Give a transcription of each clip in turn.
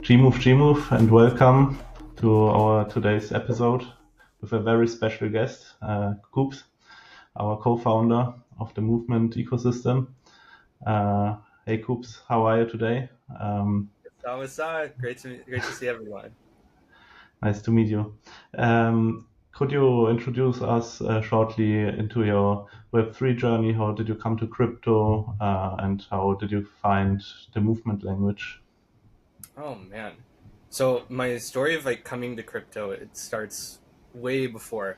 Gmove, and welcome to our today's episode with a very special guest, Coops, our co-founder of the movement ecosystem. Hey Coops, how are you today? What's up? Great to see everyone. Nice to meet you. Could you introduce us shortly into your Web3 journey? How did you come to crypto, and how did you find the movement language? Oh man. So my story of like coming to crypto, it starts way before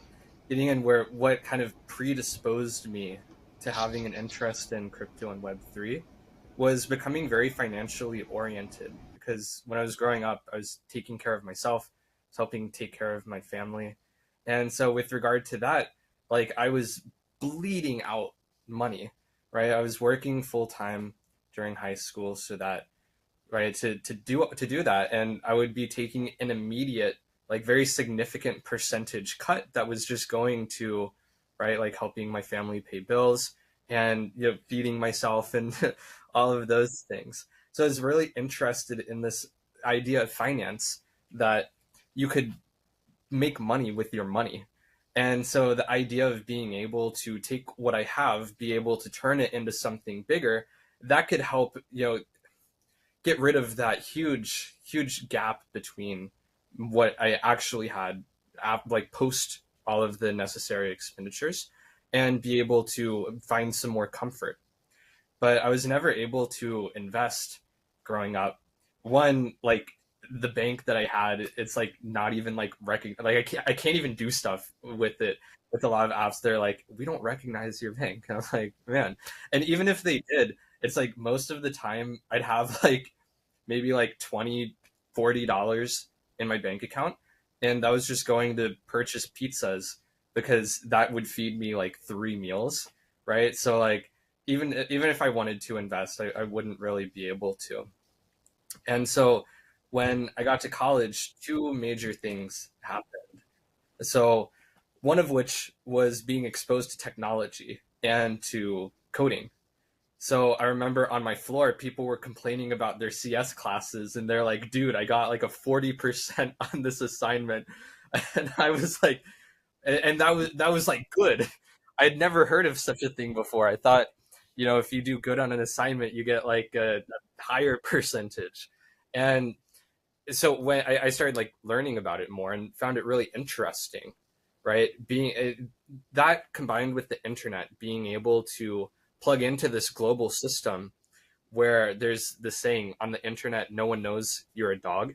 getting in where what kind of predisposed me to having an interest in crypto and Web3 was becoming very financially oriented because when I was growing up, I was taking care of myself, I was helping take care of my family. And so with regard to that, like I was bleeding out money, right? I was working full time during high school so that right to do that, and I would be taking an immediate like very significant percentage cut that was just going to right like helping my family pay bills and feeding myself and all of those things. So I was really interested in this idea of finance, that you could make money with your money. And so the idea of being able to take what I have, be able to turn it into something bigger, that could help get rid of that huge gap between what I actually had like post all of the necessary expenditures, and be able to find some more comfort. But I was never able to invest growing up. One, like the bank that I had, it's like not even like like I can't even do stuff with it. With a lot of apps, they're like, we don't recognize your bank. And I'm like, man. And even if they did, it's like most of the time I'd have like maybe like 20, $40 in my bank account. And that was just going to purchase pizzas because that would feed me like 3 meals. Right. So like even if I wanted to invest, I wouldn't really be able to. And so when I got to college, two major things happened. So one of which was being exposed to technology and to coding. So I remember on my floor, people were complaining about their CS classes, and they're like, "Dude, I got like a 40% on this assignment," and I was like, and that was like good. I had never heard of such a thing before. I thought, if you do good on an assignment, you get like a higher percentage. And so when I started like learning about it more and found it really interesting, right? That combined with the internet, being able to plug into this global system where there's the saying on the internet, no one knows you're a dog,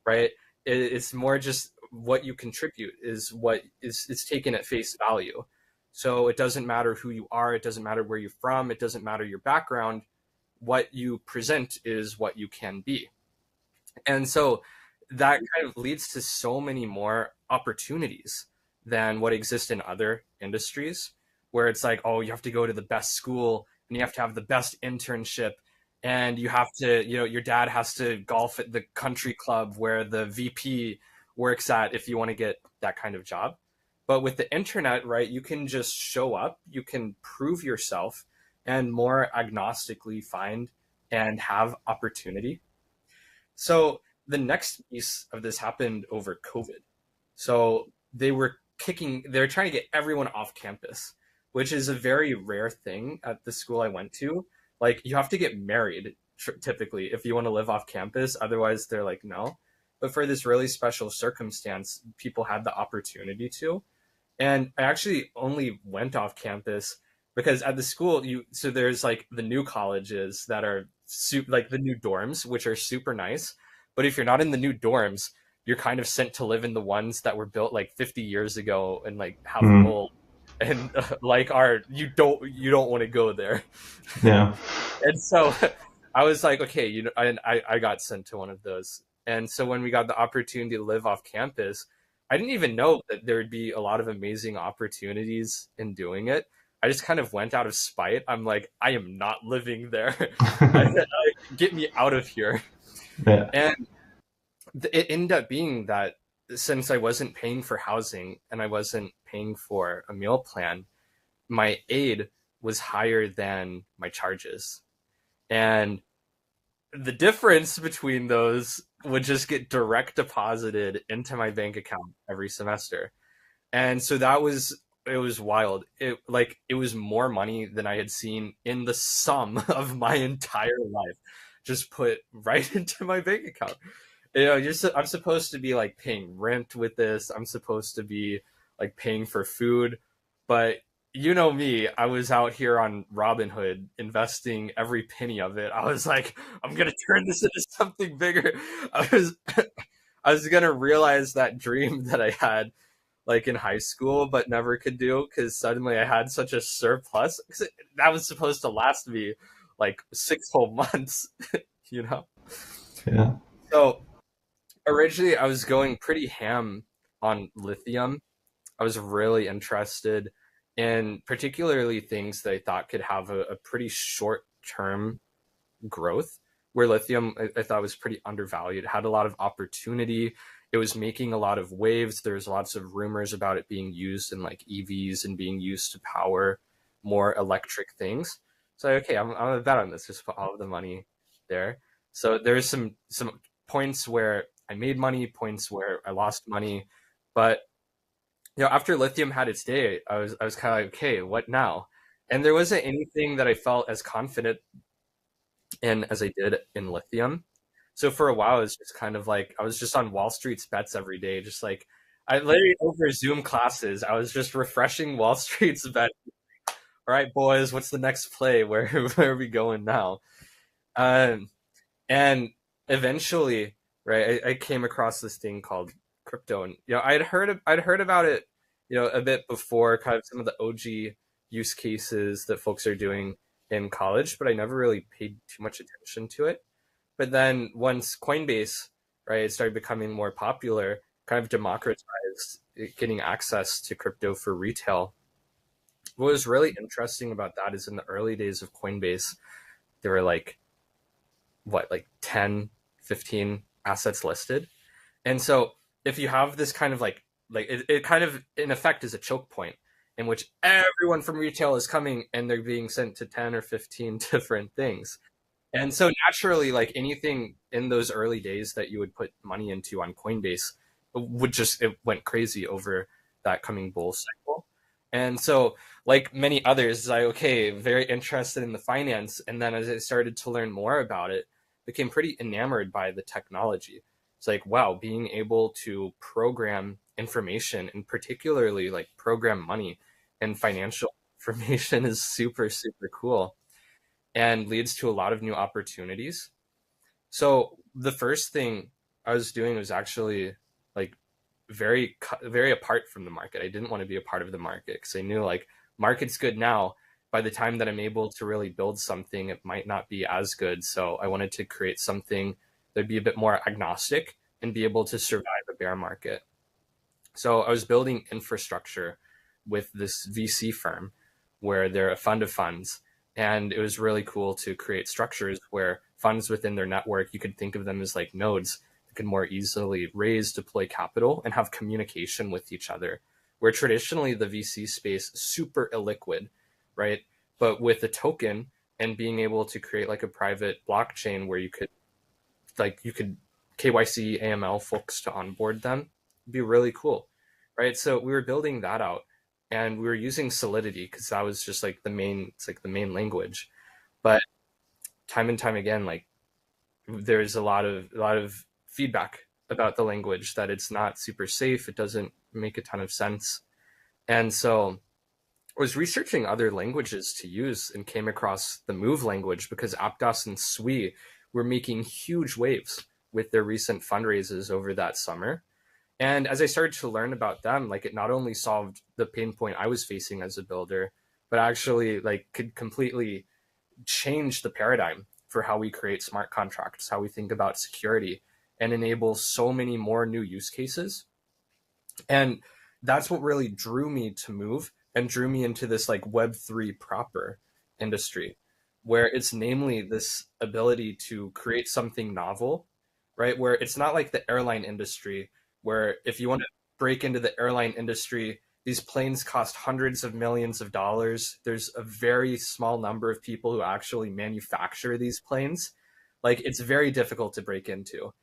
right? It's more just what you contribute is what is taken at face value. So it doesn't matter who you are, it doesn't matter where you're from, it doesn't matter your background. What you present is what you can be. And so that kind of leads to so many more opportunities than what exist in other industries, where it's like, oh, you have to go to the best school and you have to have the best internship, and you have to, your dad has to golf at the country club where the VP works at if you want to get that kind of job. But with the internet, right, you can just show up, you can prove yourself, and more agnostically find and have opportunity. So the next piece of this happened over COVID. So they're trying to get everyone off campus, which is a very rare thing at the school I went to. Like you have to get married typically if you want to live off campus. Otherwise, they're like, no. But for this really special circumstance, people had the opportunity to. And I actually only went off campus because at the school, so there's like the new colleges that are like the new dorms, which are super nice. But if you're not in the new dorms, you're kind of sent to live in the ones that were built like 50 years ago and like have Hmm. mold and like are you don't want to go there. Yeah. And so I was like, okay, I got sent to one of those. And so when we got the opportunity to live off campus, I didn't even know that there would be a lot of amazing opportunities in doing it. I just kind of went out of spite. I'm like, I am not living there. Get me out of here. Yeah. And it ended up being that since I wasn't paying for housing and I wasn't paying for a meal plan, my aid was higher than my charges. And the difference between those would just get direct deposited into my bank account every semester. And so that was it was wild. It was more money than I had seen in the sum of my entire life just put right into my bank account. I'm supposed to be like paying rent with this. I'm supposed to be like paying for food, but you know me, I was out here on Robinhood investing every penny of it. I was like, I'm gonna turn this into something bigger. I was I was gonna realize that dream that I had like in high school, but never could do because suddenly I had such a surplus. 'Cause that was supposed to last me like 6 whole months, you know? Yeah. So originally I was going pretty ham on lithium. I was really interested in particularly things that I thought could have a pretty short term growth, where lithium I thought was pretty undervalued. It had a lot of opportunity. It was making a lot of waves. There's lots of rumors about it being used in like EVs and being used to power more electric things. So okay, I'm gonna bet on this. Just put all of the money there. So there's some points where I made money, points where I lost money, but after lithium had its day, I was kind of like, okay, what now? And there wasn't anything that I felt as confident in as I did in lithium. So for a while, it was just kind of like I was just on Wall Street's bets every day, just like I literally over Zoom classes, I was just refreshing Wall Street's bet. All right, boys, what's the next play? Where are we going now? Um, and eventually, right, I came across this thing called crypto, and I'd heard about it, a bit before, kind of some of the OG use cases that folks are doing in college, but I never really paid too much attention to it. But then once Coinbase, right, started becoming more popular, kind of democratized getting access to crypto for retail. What was really interesting about that is in the early days of Coinbase, there were like what, like 10, 15 assets listed. And so if you have this kind of like it kind of in effect is a choke point in which everyone from retail is coming and they're being sent to 10 or 15 different things. And so naturally, like anything in those early days that you would put money into on Coinbase it went crazy over that coming bull cycle. And so, like many others, I okay, very interested in the finance. And then as I started to learn more about it, became pretty enamored by the technology. It's like, wow, being able to program information and particularly like program money and financial information is super, super cool and leads to a lot of new opportunities. So the first thing I was doing was actually like very apart from the market. I didn't want to be a part of the market because I knew like market's good now. By the time that I'm able to really build something, it might not be as good. So I wanted to create something that'd be a bit more agnostic and be able to survive a bear market. So I was building infrastructure with this VC firm where they're a fund of funds. And it was really cool to create structures where funds within their network, you could think of them as like nodes that could more easily raise, deploy capital, and have communication with each other. Where traditionally the VC space is super illiquid, right? But with a token and being able to create like a private blockchain where you could KYC AML folks to onboard them, it'd be really cool, right? So we were building that out, and we were using Solidity because that was just like it's like the main language. But time and time again, like there's a lot of feedback about the language that it's not super safe. It doesn't make a ton of sense, and so I was researching other languages to use and came across the Move language because Aptos and Sui were making huge waves with their recent fundraisers over that summer. And as I started to learn about them, like it not only solved the pain point I was facing as a builder, but actually like could completely change the paradigm for how we create smart contracts, how we think about security, and enable so many more new use cases. And that's what really drew me to Move and drew me into this like Web3 proper industry, where it's namely this ability to create something novel, right? Where it's not like the airline industry, where if you want to break into the airline industry, these planes cost hundreds of millions of dollars. There's a very small number of people who actually manufacture these planes. Like it's very difficult to break into.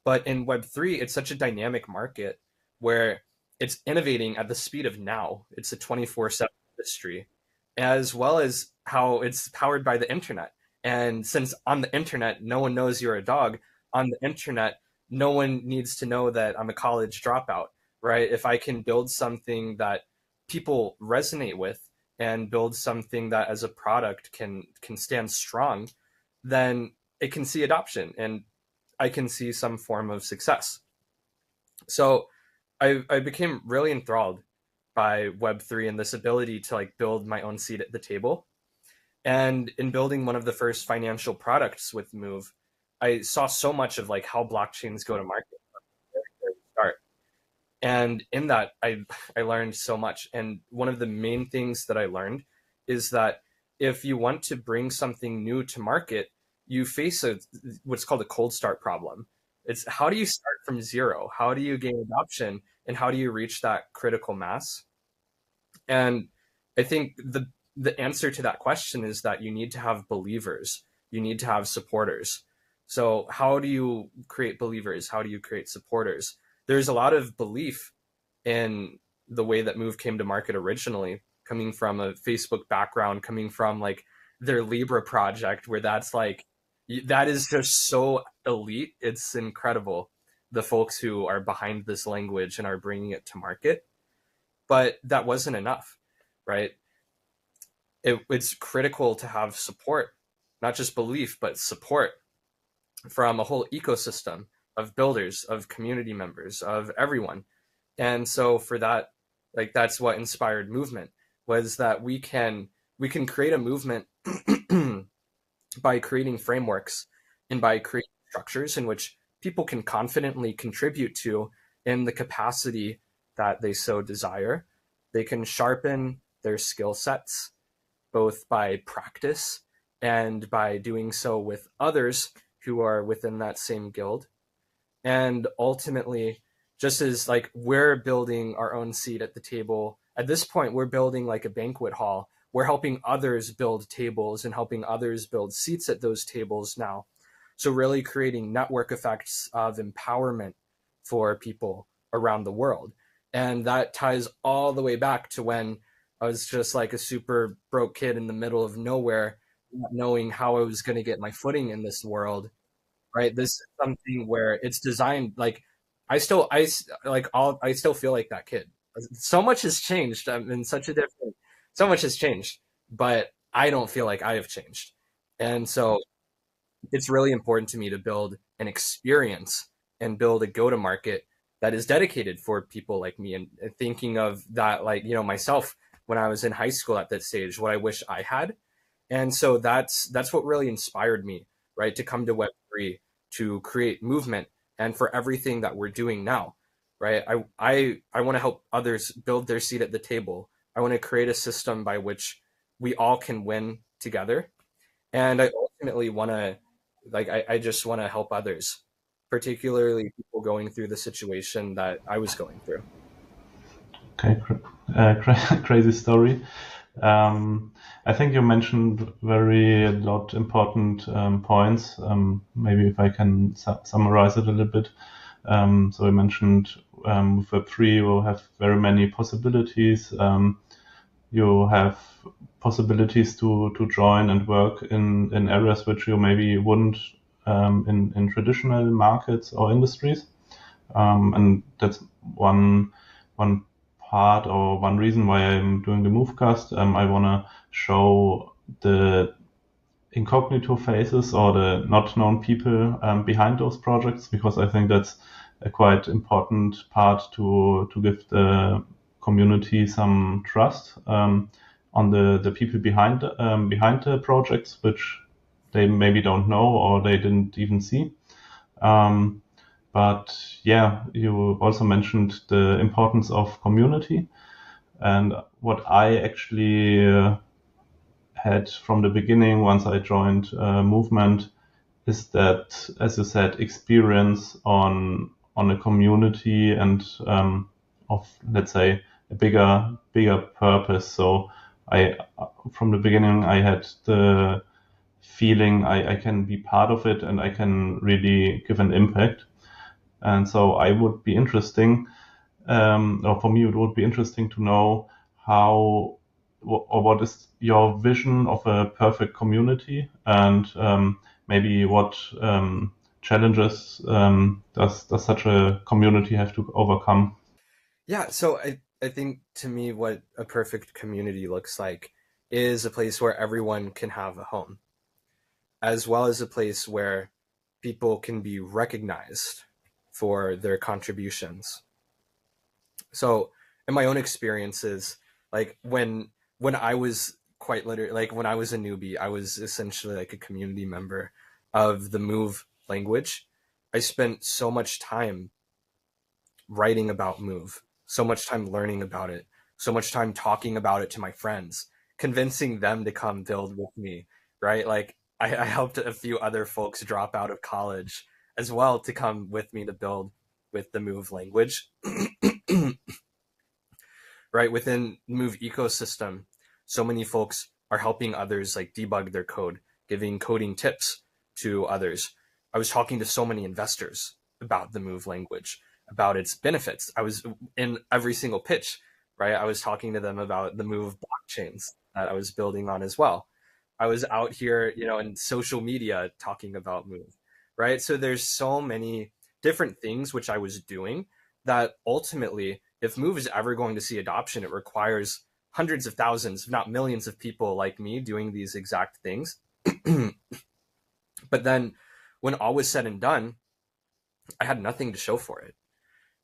But in Web3, it's such a dynamic market where it's innovating at the speed of now. It's a 24/7 industry, as well as how it's powered by the internet. And since on the internet, no one knows you're a dog, on the internet, no one needs to know that I'm a college dropout, right? If I can build something that people resonate with and build something that as a product can stand strong, then it can see adoption and I can see some form of success. So I became really enthralled by Web3 and this ability to like build my own seat at the table. And in building one of the first financial products with Move, I saw so much of like how blockchains go to market from the very start. And in that, I learned so much. And one of the main things that I learned is that if you want to bring something new to market, you face what's called a cold start problem. It's how do you start from zero? How do you gain adoption? And how do you reach that critical mass? And I think the answer to that question is that you need to have believers. You need to have supporters. So how do you create believers? How do you create supporters? There's a lot of belief in the way that Move came to market originally, coming from a Facebook background, coming from like their Libra project, where that's like that is just so elite. It's incredible. The folks who are behind this language and are bringing it to market, but that wasn't enough, right? It's critical to have support, not just belief, but support from a whole ecosystem of builders, of community members, of everyone. And so for that, like that's what inspired movement was that we can create a movement by creating frameworks and by creating structures in which people can confidently contribute to in the capacity that they so desire. They can sharpen their skill sets both by practice and by doing so with others who are within that same guild. And ultimately, just as like we're building our own seat at the table, at this point, we're building like a banquet hall. We're helping others build tables and helping others build seats at those tables now. So, really creating network effects of empowerment for people around the world. And that ties all the way back to when I was just like a super broke kid in the middle of nowhere, not knowing how I was going to get my footing in this world, right? This is something where it's designed like I still feel like that kid. So much has changed. I'm in such a different. So much has changed, but I don't feel like I have changed, and so it's really important to me to build an experience and build a go to market that is dedicated for people like me and thinking of that like myself when I was in high school at that stage what I wish I had. And so that's what really inspired me, right, to come to Web3, to create movement, and for everything that we're doing now, right? I want to help others build their seat at the table. I want to create a system by which we all can win together, and I ultimately want to I just want to help others, particularly people going through the situation that I was going through. Okay, crazy story. I think you mentioned very lot important points. Maybe if I can summarize it a little bit. So you mentioned with Web3 you have very many possibilities. You have possibilities to join and work in areas which you maybe wouldn't in traditional markets or industries. And that's one part or one reason why I'm doing the Movecast. I want to show the incognito faces or the not known people behind those projects, because I think that's a quite important part to give the community some trust on the people behind the projects, which they maybe don't know or they didn't even see. But yeah, you also mentioned the importance of community. And what I actually had from the beginning, once I joined Movement, is that, as you said, experience on a community and of, let's say, a bigger purpose. So I, from the beginning, I had the feeling I can be part of it and I can really give an impact. And so I would be interesting, or for me, it would be interesting to know how or what is your vision of a perfect community, and maybe what challenges does such a community have to overcome? Yeah, so I think to me what a perfect community looks like is a place where everyone can have a home, as well as a place where people can be recognized for their contributions. So in my own experiences, like when I was quite literally like when I was a newbie, I was essentially like a community member of the Move language. I spent so much time writing about Move, so much time learning about it, so much time talking about it to my friends, convincing them to come build with me, right? Like I helped a few other folks drop out of college as well to come with me to build with the Move language. Right? Within Move ecosystem, so many folks are helping others like debug their code, giving coding tips to others. I was talking to so many investors about the Move language, about its benefits. I was in every single pitch, right? I was talking to them about the Move blockchains that I was building on as well. I was out here, in social media talking about Move, right? So there's so many different things which I was doing that ultimately, if Move is ever going to see adoption, it requires hundreds of thousands, if not millions of people like me doing these exact things. But then when all was said and done, I had nothing to show for it,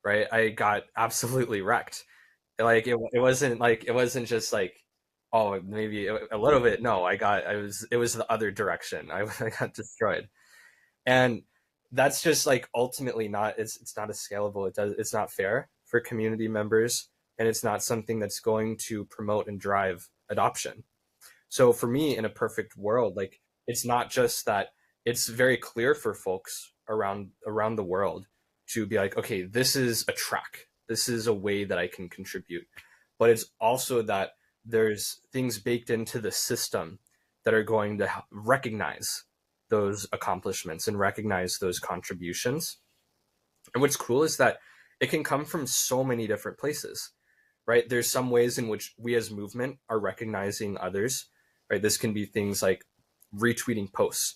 right? I got absolutely wrecked. Like it wasn't just like, oh, maybe a little bit. No, it was the other direction. I got destroyed. And that's just like ultimately not it's not a scalable, it's not fair for community members, and it's not something that's going to promote and drive adoption. So for me, in a perfect world, like it's not just that it's very clear for folks around the world to be like, okay, this is a track, this is a way that I can contribute, but it's also that there's things baked into the system that are going to recognize those accomplishments and recognize those contributions. And what's cool is that it can come from so many different places, right? There's some ways in which we as movement are recognizing others, right? This can be things like retweeting posts.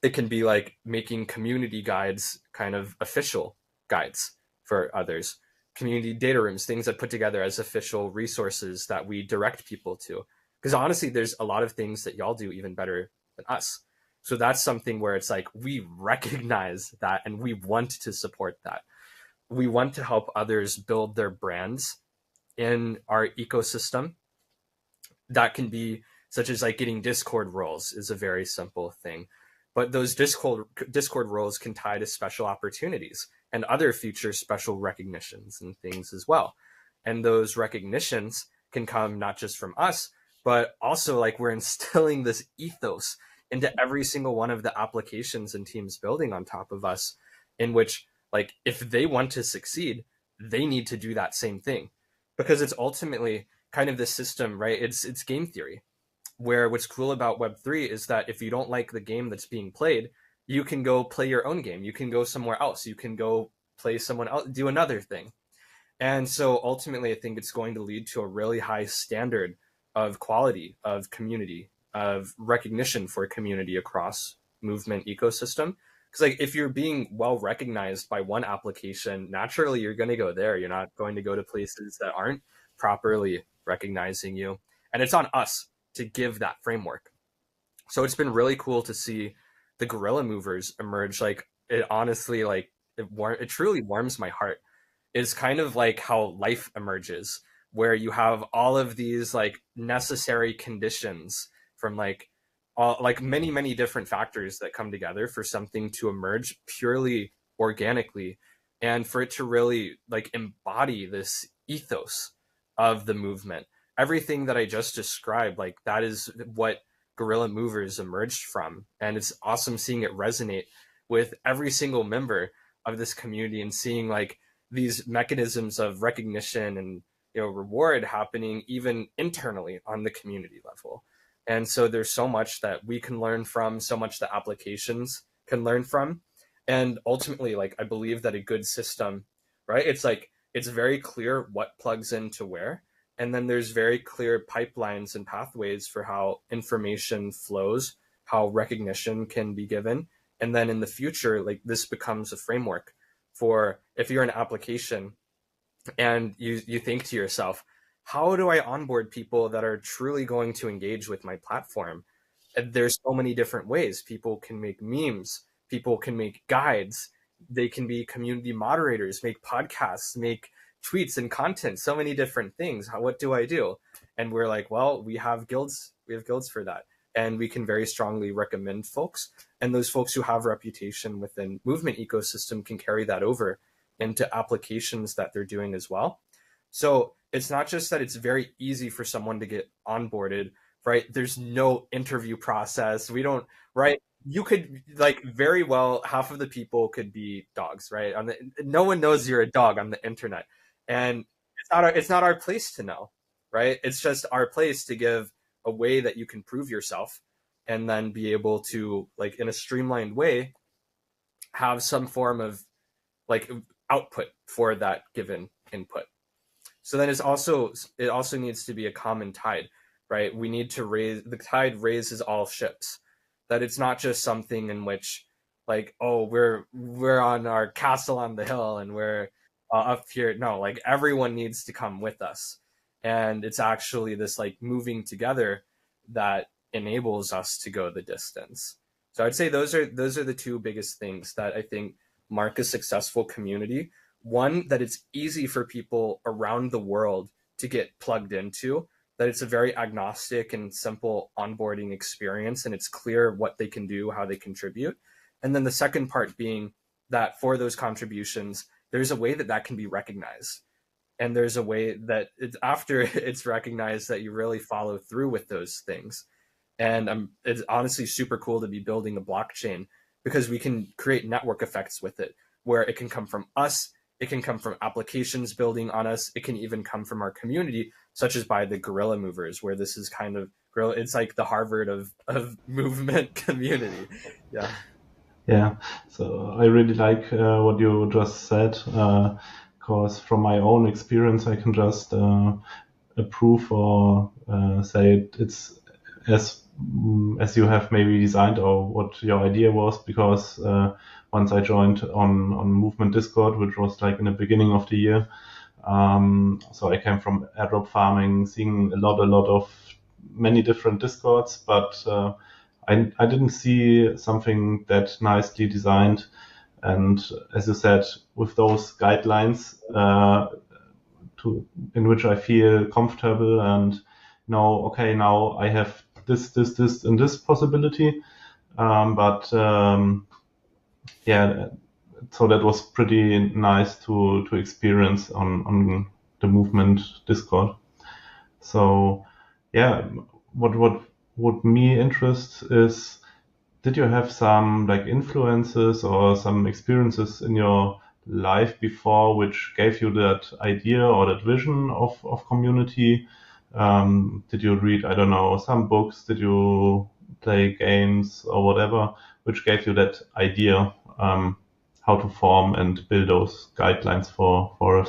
It can be like making community guides kind of official guides for others, community data rooms, things that put together as official resources that we direct people to. Because honestly, there's a lot of things that y'all do even better than us. So that's something where it's like we recognize that and we want to support that. We want to help others build their brands in our ecosystem. That can be such as like getting Discord roles is a very simple thing. But those Discord roles can tie to special opportunities and other future special recognitions and things as well. And those recognitions can come not just from us, but also like we're instilling this ethos into every single one of the applications and teams building on top of us, in which like if they want to succeed, they need to do that same thing, because it's ultimately kind of the system, right? It's game theory, where what's cool about Web3 is that if you don't like the game that's being played, you can go play your own game. You can go somewhere else. You can go play someone else, do another thing. And so ultimately, I think it's going to lead to a really high standard of quality, of community, of recognition for community across movement ecosystem. Because like if you're being well recognized by one application, naturally you're going to go there. You're not going to go to places that aren't properly recognizing you. And it's on us to give that framework. So it's been really cool to see the guerrilla movers emerge. Like it honestly, like it truly warms my heart. It's kind of like how life emerges, where you have all of these like necessary conditions from like many different factors that come together for something to emerge purely organically, and for it to really like embody this ethos of the movement. Everything that I just described, like that is what guerrilla movers emerged from, and it's awesome seeing it resonate with every single member of this community, and seeing like these mechanisms of recognition and reward happening even internally on the community level. And so there's so much that we can learn from, so much that applications can learn from. And ultimately, like, I believe that a good system, right? It's like, it's very clear what plugs into where. And then there's very clear pipelines and pathways for how information flows, how recognition can be given. And then in the future, like, this becomes a framework for, if you're an application and you think to yourself, how do I onboard people that are truly going to engage with my platform? And there's so many different ways. People can make memes, people can make guides, they can be community moderators, make podcasts, make tweets and content, so many different things. What do I do? And we're like, well, we have guilds for that. And we can very strongly recommend folks. And those folks who have reputation within movement ecosystem can carry that over into applications that they're doing as well. So it's not just that it's very easy for someone to get onboarded, right? There's no interview process. We don't, right? You could, like, very well, half of the people could be dogs, right? No one knows you're a dog on the internet. And it's not our place to know, right? It's just our place to give a way that you can prove yourself and then be able to, like, in a streamlined way, have some form of, like, output for that given input. So then it also needs to be a common tide, right? We need to raise, the tide raises all ships. That it's not just something in which, like, oh, we're on our castle on the hill and we're up here. No, like, everyone needs to come with us, and it's actually this, like, moving together that enables us to go the distance. So I'd say those are the two biggest things that I think mark a successful community. One, that it's easy for people around the world to get plugged into, that it's a very agnostic and simple onboarding experience, and it's clear what they can do, how they contribute. And then the second part being that for those contributions, there's a way that that can be recognized. And there's a way that it's, after it's recognized, that you really follow through with those things. And it's honestly super cool to be building a blockchain, because we can create network effects with it, where it can come from us, it can come from applications building on us, it can even come from our community, such as by the Guerrilla Movers, where this is kind of, it's like the Harvard of movement community. Yeah. Yeah, so I really like what you just said, because from my own experience, I can just approve or say it's as you have maybe designed or what your idea was, because once I joined on Movement Discord, which was like in the beginning of the year, so I came from airdrop farming, seeing a lot of many different Discords, but I didn't see something that nicely designed. And as you said, with those guidelines in which I feel comfortable and know, okay, now I have this, and this possibility. But yeah, so that was pretty nice to experience on the movement Discord. So yeah, what would me interest is, did you have some like influences or some experiences in your life before which gave you that idea or that vision of community? Did you read, I don't know, some books? Did you play games or whatever, which gave you that idea how to form and build those guidelines for a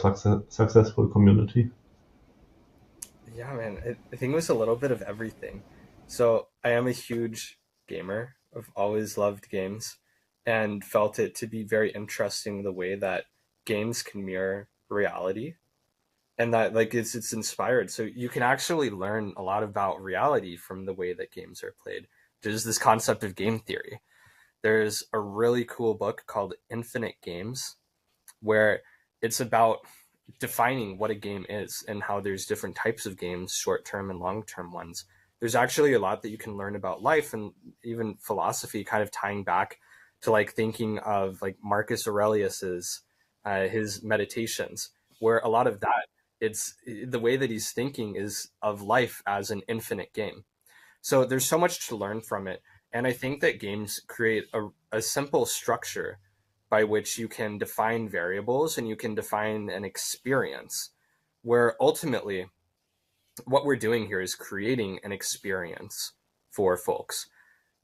successful community? Yeah, man. I think it was a little bit of everything. So I am a huge gamer. I've always loved games and felt it to be very interesting the way that games can mirror reality, and that, like, it's inspired. So you can actually learn a lot about reality from the way that games are played. There's this concept of game theory. There's a really cool book called Infinite Games, where it's about defining what a game is and how there's different types of games, short term and long term ones. There's actually a lot that you can learn about life and even philosophy, kind of tying back to, like, thinking of, like, Marcus Aurelius's his meditations, where a lot of that, it's the way that he's thinking is of life as an infinite game. So there's so much to learn from it. And I think that games create a simple structure by which you can define variables and you can define an experience, where ultimately what we're doing here is creating an experience for folks.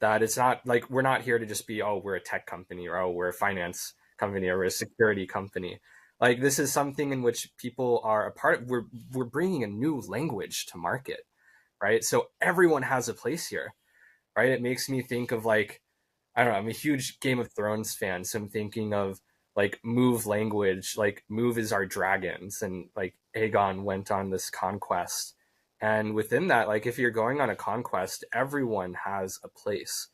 that it's not like we're not here to just be, oh, we're a tech company, or oh, we're a finance company, or we're a security company. Like this is something in which people are a part of. We're bringing a new language to market, right? So everyone has a place here, right? It makes me think of like, I don't know, I'm a huge Game of Thrones fan, so I'm thinking of like move language, like move is our dragons, and like Aegon went on this conquest. And within that, like if you're going on a conquest, everyone has a place.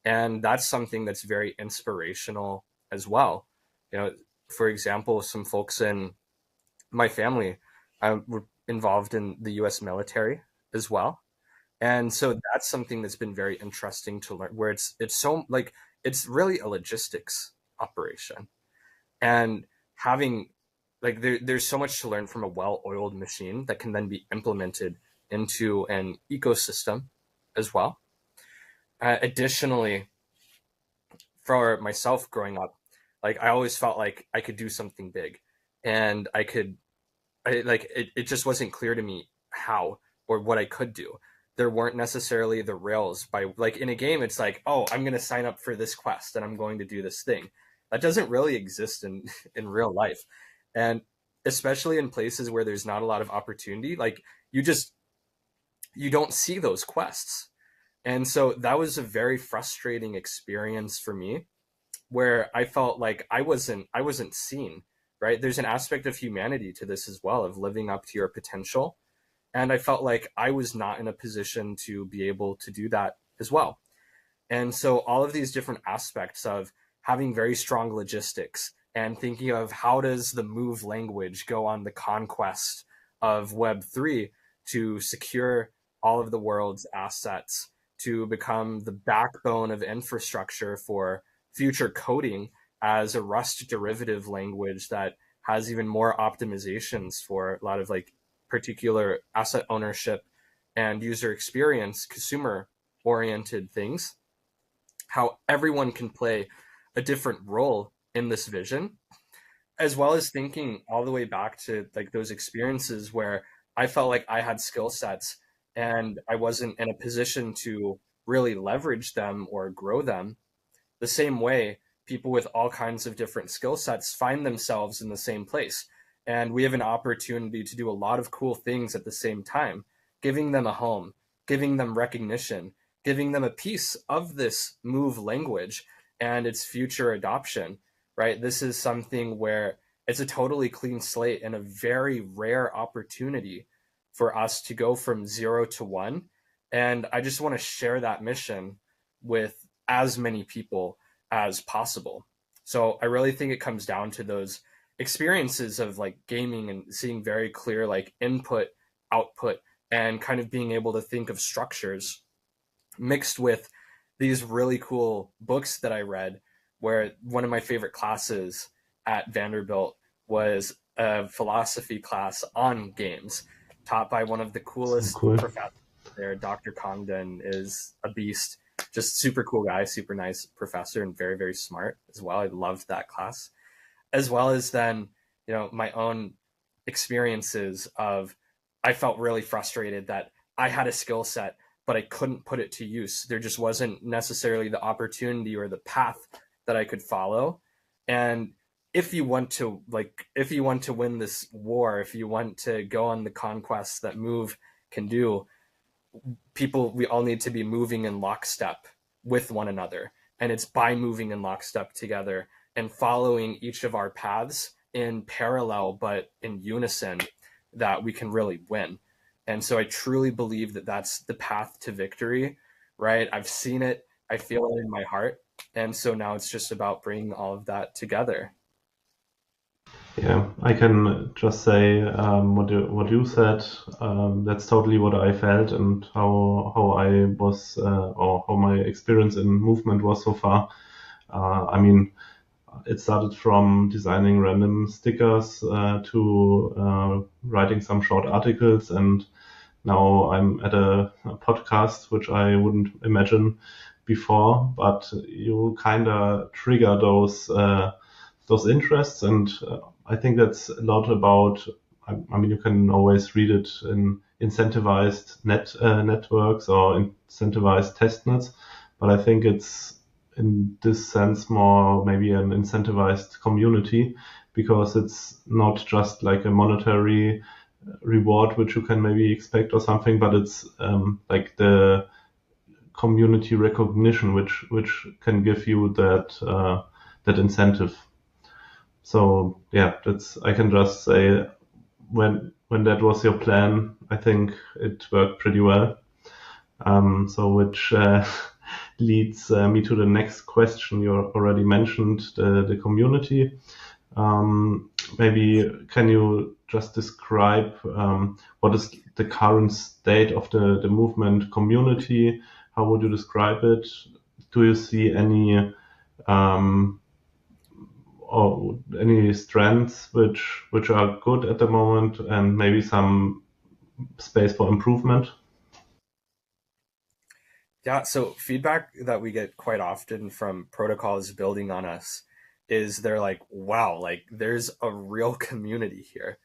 And that's something that's very inspirational as well. You know, for example, some folks in my family were involved in the US military as well. And so that's something that's been very interesting to learn, where it's so like it's really a logistics operation. And having like there's so much to learn from a well-oiled machine that can then be implemented into an ecosystem as well. Additionally, for myself growing up, like I always felt like I could do something big, and it just wasn't clear to me how or what I could do. There weren't necessarily the rails by like in a game. It's like, oh, I'm going to sign up for this quest and I'm going to do this thing. That doesn't really exist in in real life, and especially in places where there's not a lot of opportunity. Like you don't see those quests, and so that was a very frustrating experience for me, where I felt like I wasn't seen. Right? There's an aspect of humanity to this as well, of living up to your potential, and I felt like I was not in a position to be able to do that as well. And so all of these different aspects of having very strong logistics and thinking of how does the move language go on the conquest of Web3 to secure all of the world's assets, to become the backbone of infrastructure for future coding as a Rust derivative language that has even more optimizations for a lot of like particular asset ownership and user experience, consumer oriented things, how everyone can play a different role in this vision, as well as thinking all the way back to like those experiences where I felt like I had skill sets and I wasn't in a position to really leverage them or grow them. The same way, people with all kinds of different skill sets find themselves in the same place. And we have an opportunity to do a lot of cool things at the same time, giving them a home, giving them recognition, giving them a piece of this move language and its future adoption, right? This is something where it's a totally clean slate and a very rare opportunity for us to go from 0 to 1. And I just want to share that mission with as many people as possible. So I really think it comes down to those experiences of like gaming and seeing very clear like input, output, and kind of being able to think of structures mixed with these really cool books that I read, where one of my favorite classes at Vanderbilt was a philosophy class on games taught by one of the So coolest cool. professors there. Dr. Congdon is a beast, just super cool guy, super nice professor, and very, very smart as well. I loved that class. As well as then, my own experiences of I felt really frustrated that I had a skill set, but I couldn't put it to use. There just wasn't necessarily the opportunity or the path that I could follow. And if you want to win this war, if you want to go on the conquests that move can do, we all need to be moving in lockstep with one another. And it's by moving in lockstep together and following each of our paths in parallel but in unison that we can really win. And so I truly believe that that's the path to victory, right? I've seen it, I feel it in my heart. And so now it's just about bringing all of that together. Yeah, I can just say what you said. That's totally what I felt and how I was or how my experience in movement was so far. I mean, it started from designing random stickers to writing some short articles, and now I'm at a podcast, which I wouldn't imagine before. But you kind of trigger those interests, and I think that's a lot about. I mean, you can always read it in incentivized networks or incentivized test nets, but I think it's in this sense more maybe an incentivized community, because it's not just like a monetary reward which you can maybe expect or something, but it's like the community recognition which can give you that incentive. So yeah, that's, I can just say, when that was your plan, I think it worked pretty well. So which leads me to the next question. You already mentioned the community. Maybe can you just describe what is the current state of the movement community? How would you describe it? Do you see um, any strengths which are good at the moment, and maybe some space for improvement? Yeah, so feedback that we get quite often from protocols building on us is they're like, wow, like there's a real community here,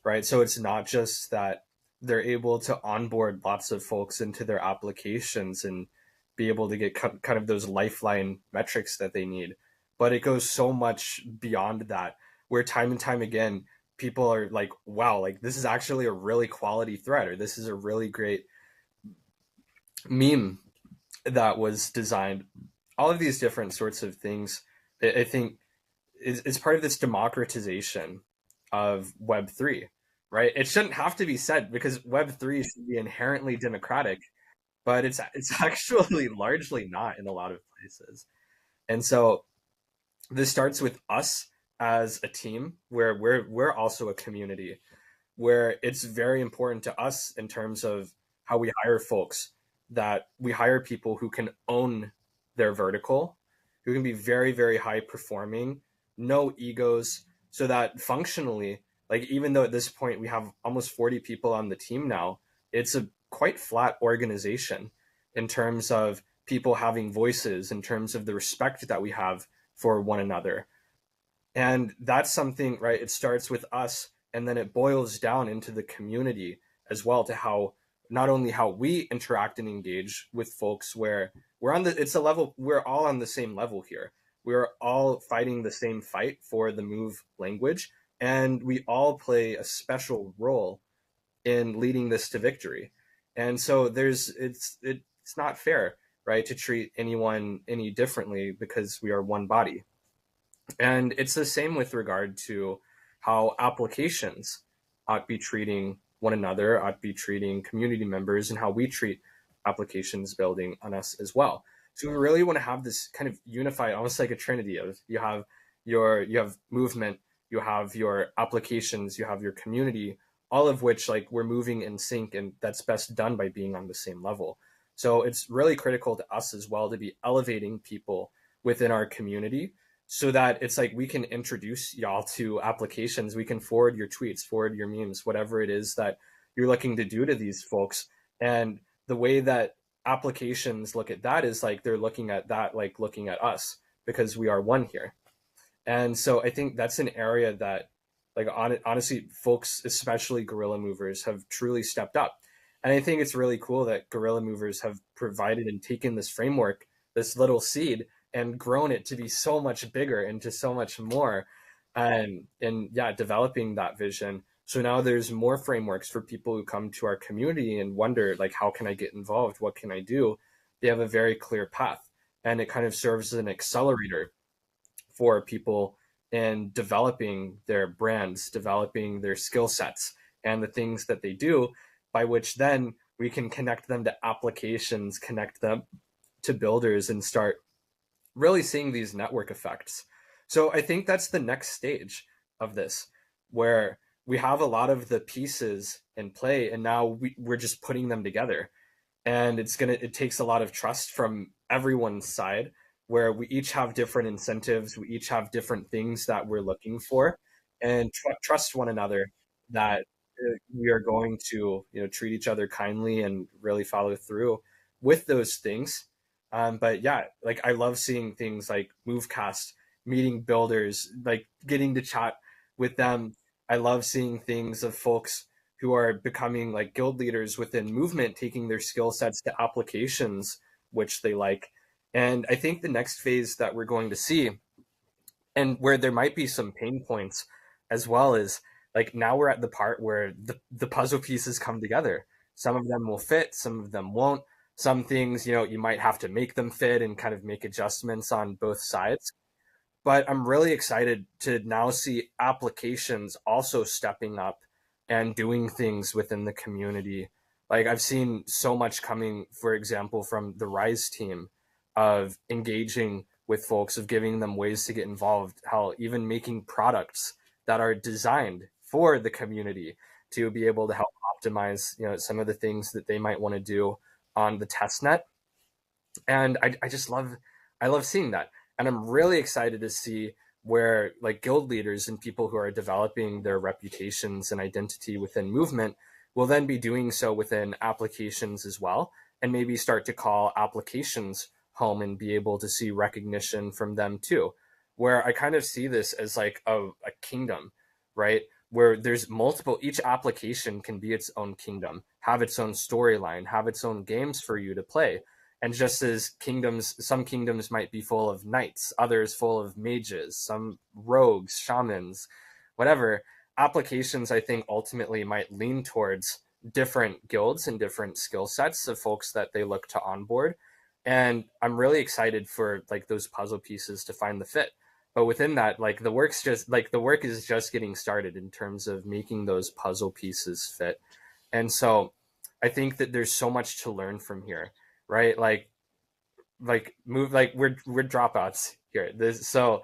right? So it's not just that they're able to onboard lots of folks into their applications and be able to get kind of those lifeline metrics that they need, but it goes so much beyond that, where time and time again, people are like, wow, like this is actually a really quality thread, or this is a really great meme that was designed. All of these different sorts of things, I think, is part of this democratization of Web3, right? It shouldn't have to be said because Web3 should be inherently democratic, but it's actually largely not in a lot of places. And so this starts with us as a team, where we're also a community, where it's very important to us in terms of how we hire folks, that we hire people who can own their vertical, who can be very, very high performing, no egos, so that functionally, like even though at this point we have almost 40 people on the team now, it's a quite flat organization in terms of people having voices, in terms of the respect that we have for one another. And that's something, right? It starts with us, and then it boils down into the community as well, to how not only how we interact and engage with folks, where we're on the, it's a level, we're all on the same level here. We're all fighting the same fight for the move language, and we all play a special role in leading this to victory. And so it's not fair, right, to treat anyone any differently because we are one body. And it's the same with regard to how applications ought to be treating one another, ought to be treating community members, and how we treat applications building on us as well. So we really want to have this kind of unified, almost like a trinity of, you have movement, you have your applications, you have your community, all of which like we're moving in sync, and that's best done by being on the same level. So it's really critical to us as well to be elevating people within our community, so that it's like we can introduce y'all to applications. We can forward your tweets, forward your memes, whatever it is that you're looking to do to these folks. And the way that applications look at that is like they're looking at that like looking at us, because we are one here. And so I think that's an area that, like, honestly, folks, especially guerrilla movers, have truly stepped up. And I think it's really cool that guerrilla movers have provided and taken this framework, this little seed, and grown it to be so much bigger and to so much more. And yeah, developing that vision. So now there's more frameworks for people who come to our community and wonder, like, how can I get involved? What can I do? They have a very clear path. And it kind of serves as an accelerator for people in developing their brands, developing their skill sets and the things that they do, by which then we can connect them to applications, connect them to builders, and start really seeing these network effects. So I think that's the next stage of this, where we have a lot of the pieces in play, and now we're just putting them together. And it takes a lot of trust from everyone's side, where we each have different incentives, we each have different things that we're looking for, and trust one another that we are going to, treat each other kindly and really follow through with those things. But yeah, like I love seeing things like Movecast, meeting builders, like getting to chat with them. I love seeing things of folks who are becoming like guild leaders within movement, taking their skill sets to applications which they like. And I think the next phase that we're going to see, and where there might be some pain points as well, is like now we're at the part where the puzzle pieces come together. Some of them will fit, some of them won't. Some things, you might have to make them fit and kind of make adjustments on both sides. But I'm really excited to now see applications also stepping up and doing things within the community. Like I've seen so much coming, for example, from the Rise team of engaging with folks, of giving them ways to get involved, how even making products that are designed for the community to be able to help optimize, some of the things that they might want to do on the test net. And I just love seeing that. And I'm really excited to see where like guild leaders and people who are developing their reputations and identity within movement will then be doing so within applications as well, and maybe start to call applications home and be able to see recognition from them too. Where I kind of see this as like a kingdom, right? Where there's multiple, each application can be its own kingdom, have its own storyline, have its own games for you to play. And just as kingdoms, some kingdoms might be full of knights, others full of mages, some rogues, shamans, whatever, applications I think ultimately might lean towards different guilds and different skill sets of folks that they look to onboard. And I'm really excited for like those puzzle pieces to find the fit. But within that, like the work is just getting started in terms of making those puzzle pieces fit. And so I think that there's so much to learn from here, right? We're dropouts here. So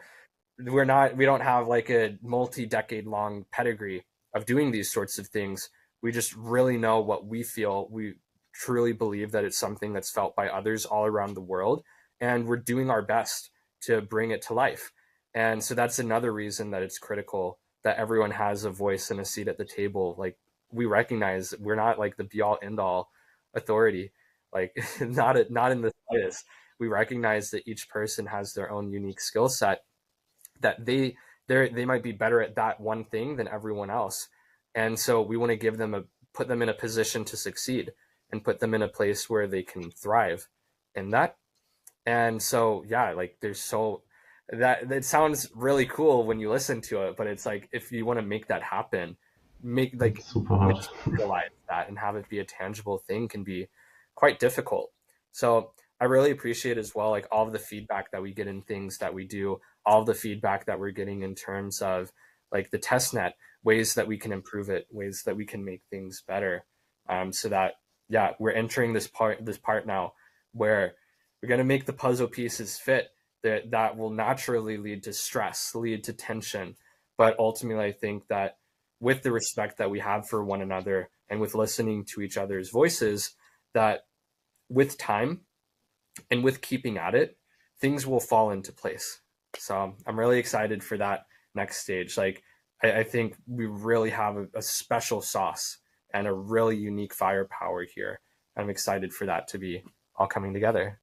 we don't have like a multi-decade long pedigree of doing these sorts of things. We just really know what we feel. We truly believe that it's something that's felt by others all around the world, and we're doing our best to bring it to life. And so that's another reason that it's critical that everyone has a voice and a seat at the table. Like we recognize we're not like the be all end all authority, like not in the slightest. We recognize that each person has their own unique skill set, that they might be better at that one thing than everyone else. And so we want to put them in a position to succeed and put them in a place where they can thrive in that. And so yeah, like there's so that it sounds really cool when you listen to it, but it's like if you want to make that happen, make like It's super hard. materialize that and have it be a tangible thing can be quite difficult. So I really appreciate as well like all of the feedback that we get in things that we do, all of the feedback that we're getting in terms of like the test net, ways that we can improve it, ways that we can make things better. So that yeah, we're entering this part now where we're going to make the puzzle pieces fit, that will naturally lead to stress, lead to tension. But ultimately, I think that with the respect that we have for one another and with listening to each other's voices, that with time and with keeping at it, things will fall into place. So I'm really excited for that next stage. Like, I think we really have a special sauce and a really unique firepower here. I'm excited for that to be all coming together.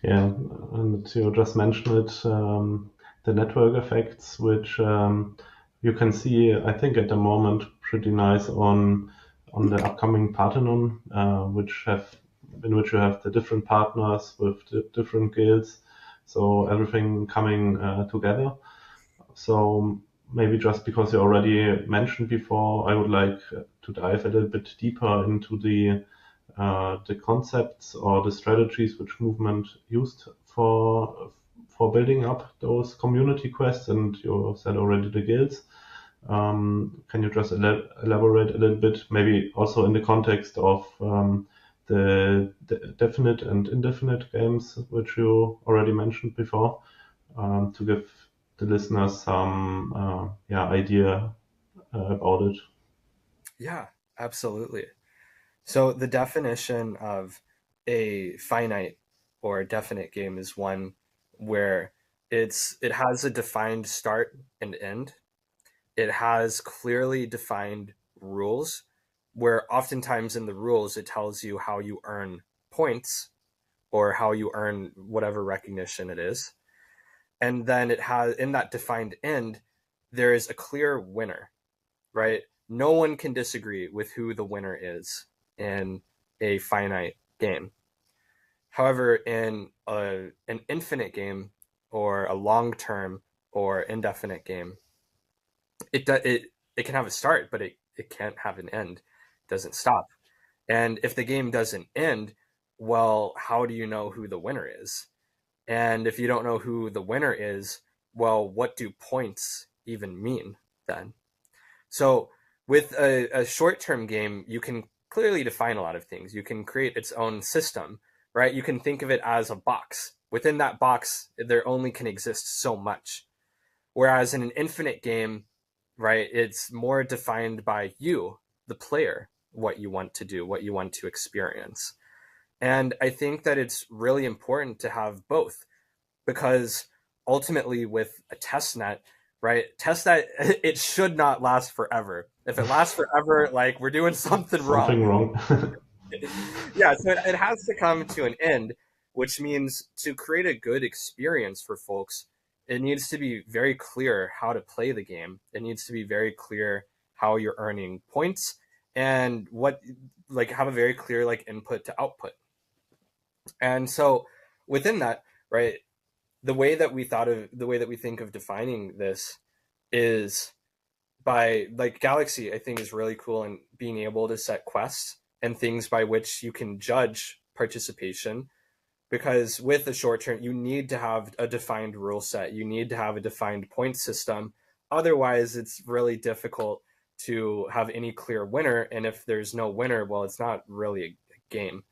Yeah, and you just mentioned it, the network effects, which you can see, I think, at the moment, pretty nice on the upcoming Parthenon, in which you have the different partners with the different guilds, so everything coming together. So maybe just because you already mentioned before, I would like to dive a little bit deeper into the concepts or the strategies which movement used for building up those community quests, and you said already the guilds. Can you just elaborate a little bit, maybe also in the context of the definite and indefinite games, which you already mentioned before, to give the listeners some idea about it? Yeah, absolutely. So the definition of a finite or definite game is one where it has a defined start and end. It has clearly defined rules, where oftentimes in the rules it tells you how you earn points or how you earn whatever recognition it is. And then it has, in that defined end, there is a clear winner, right? No one can disagree with who the winner is in a finite game. However, in an infinite game or a long term or indefinite game, it can have a start, but it can't have an end. It doesn't stop. And if the game doesn't end, well, how do you know who the winner is? And if you don't know who the winner is, well, what do points even mean then? So with a short-term game, you can clearly define a lot of things. You can create its own system, right? You can think of it as a box. Within that box, there only can exist so much. Whereas in an infinite game, right, it's more defined by you, the player, what you want to do, what you want to experience. And I think that it's really important to have both because ultimately with a test net, right, test net, it should not last forever. If it lasts forever, like we're doing something Something wrong. wrong. Yeah, so it has to come to an end, which means to create a good experience for folks, it needs to be very clear how to play the game. It needs to be very clear how you're earning points and what, like, have a very clear like input to output. And so within that, right, the way that we think of defining this is by like Galaxy, I think is really cool in being able to set quests and things by which you can judge participation. Because with a short term, you need to have a defined rule set. You need to have a defined point system. Otherwise, it's really difficult to have any clear winner. And if there's no winner, well, it's not really a game,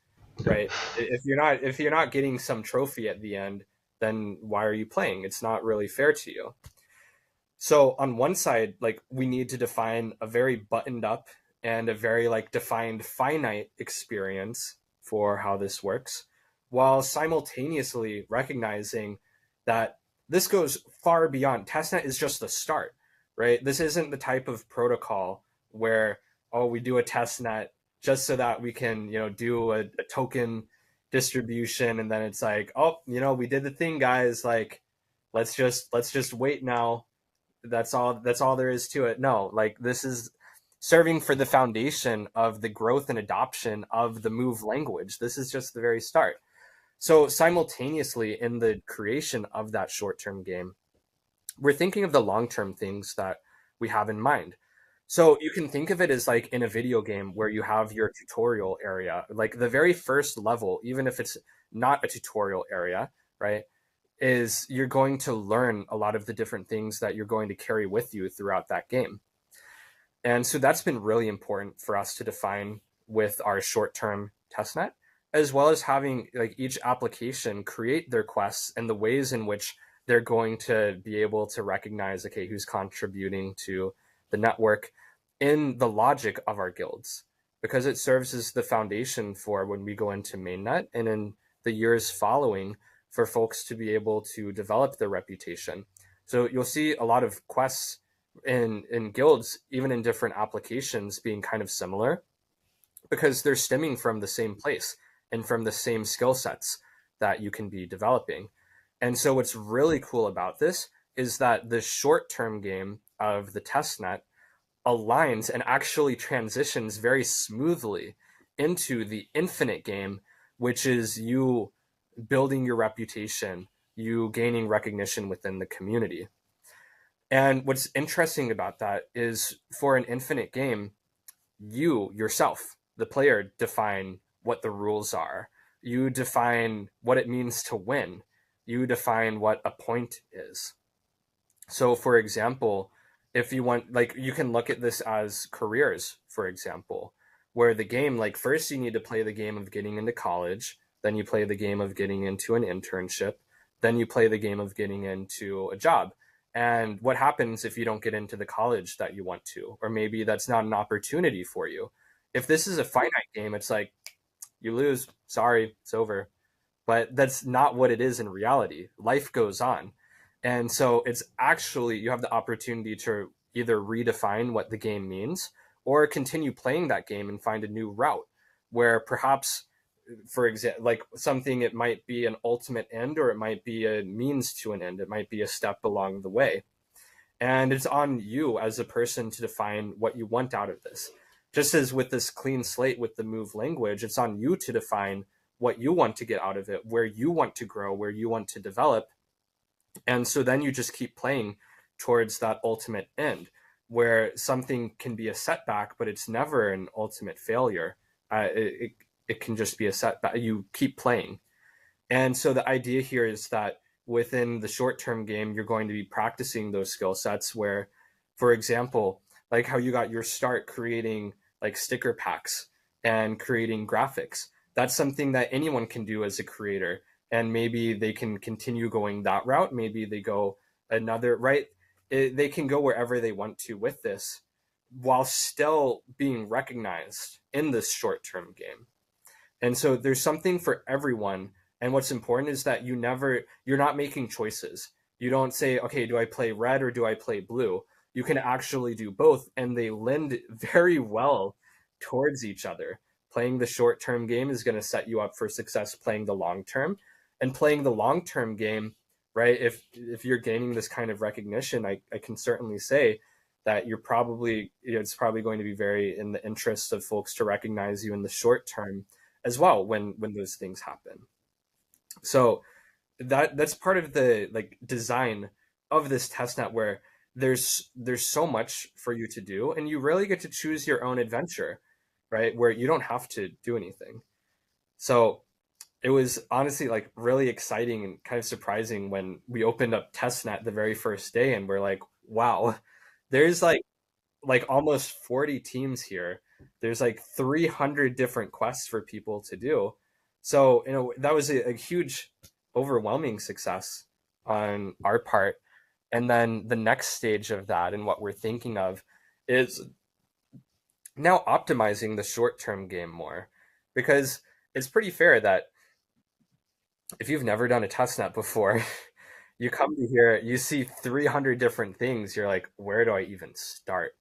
right? If you're not getting some trophy at the end, then why are you playing? It's not really fair to you. So on one side, like we need to define a very buttoned up and a very like defined finite experience for how this works, while simultaneously recognizing that this goes far beyond. Testnet is just the start, right? This isn't the type of protocol where, oh, we do a testnet just so that we can, do a token distribution and then it's like, oh, we did the thing, guys. Like, let's just wait now. That's all there is to it. No, like this is serving for the foundation of the growth and adoption of the move language. This is just the very start. So simultaneously in the creation of that short-term game, we're thinking of the long-term things that we have in mind. So you can think of it as like in a video game where you have your tutorial area, like the very first level, even if it's not a tutorial area, right? Is you're going to learn a lot of the different things that you're going to carry with you throughout that game. And so that's been really important for us to define with our short-term testnet, as well as having like each application create their quests and the ways in which they're going to be able to recognize, okay, who's contributing to the network in the logic of our guilds, because it serves as the foundation for when we go into mainnet and in the years following for folks to be able to develop their reputation. So you'll see a lot of quests in guilds, even in different applications, being kind of similar because they're stemming from the same place and from the same skill sets that you can be developing. And so what's really cool about this is that the short-term game of the testnet aligns and actually transitions very smoothly into the infinite game, which is you building your reputation, you gaining recognition within the community. And what's interesting about that is for an infinite game, you yourself, the player, define what the rules are. You define what it means to win. You define what a point is. So, for example, if you want, like, you can look at this as careers, for example, where the game, like, first you need to play the game of getting into college, then you play the game of getting into an internship, then you play the game of getting into a job. And what happens if you don't get into the college that you want to? Or maybe that's not an opportunity for you. If this is a finite game, it's like, you lose, sorry, it's over. But that's not what it is in reality. Life goes on. And so it's actually, you have the opportunity to either redefine what the game means or continue playing that game and find a new route where perhaps, for example, like something, it might be an ultimate end or it might be a means to an end. It might be a step along the way. And it's on you as a person to define what you want out of this. Just as with this clean slate with the move language, it's on you to define what you want to get out of it, where you want to grow, where you want to develop. And so then you just keep playing towards that ultimate end where something can be a setback, but it's never an ultimate failure. It can just be a setback. You keep playing. And so the idea here is that within the short term game, you're going to be practicing those skill sets where, for example, like how you got your start creating like sticker packs and creating graphics. That's something that anyone can do as a creator. And maybe they can continue going that route. Maybe they go another, right? They can go wherever they want to with this while still being recognized in this short term game. And so there's something for everyone. And what's important is that you're not making choices. You don't say, okay, do I play red or do I play blue? You can actually do both, and they lend very well towards each other. Playing the short term game is going to set you up for success playing the long term. And playing the long term game, right? If you're gaining this kind of recognition, I can certainly say that it's probably going to be very in the interest of folks to recognize you in the short term as well when those things happen. So that's part of the like design of this testnet where there's so much for you to do and you really get to choose your own adventure, right? Where you don't have to do anything. So it was honestly like really exciting and kind of surprising when we opened up testnet the very first day and we're like, wow, there's like almost 40 teams here. There's like 300 different quests for people to do. So, that was a huge, overwhelming success on our part. And then the next stage of that and what we're thinking of is now optimizing the short term game more. Because it's pretty fair that if you've never done a testnet before, you come to here, you see 300 different things. You're like, where do I even start?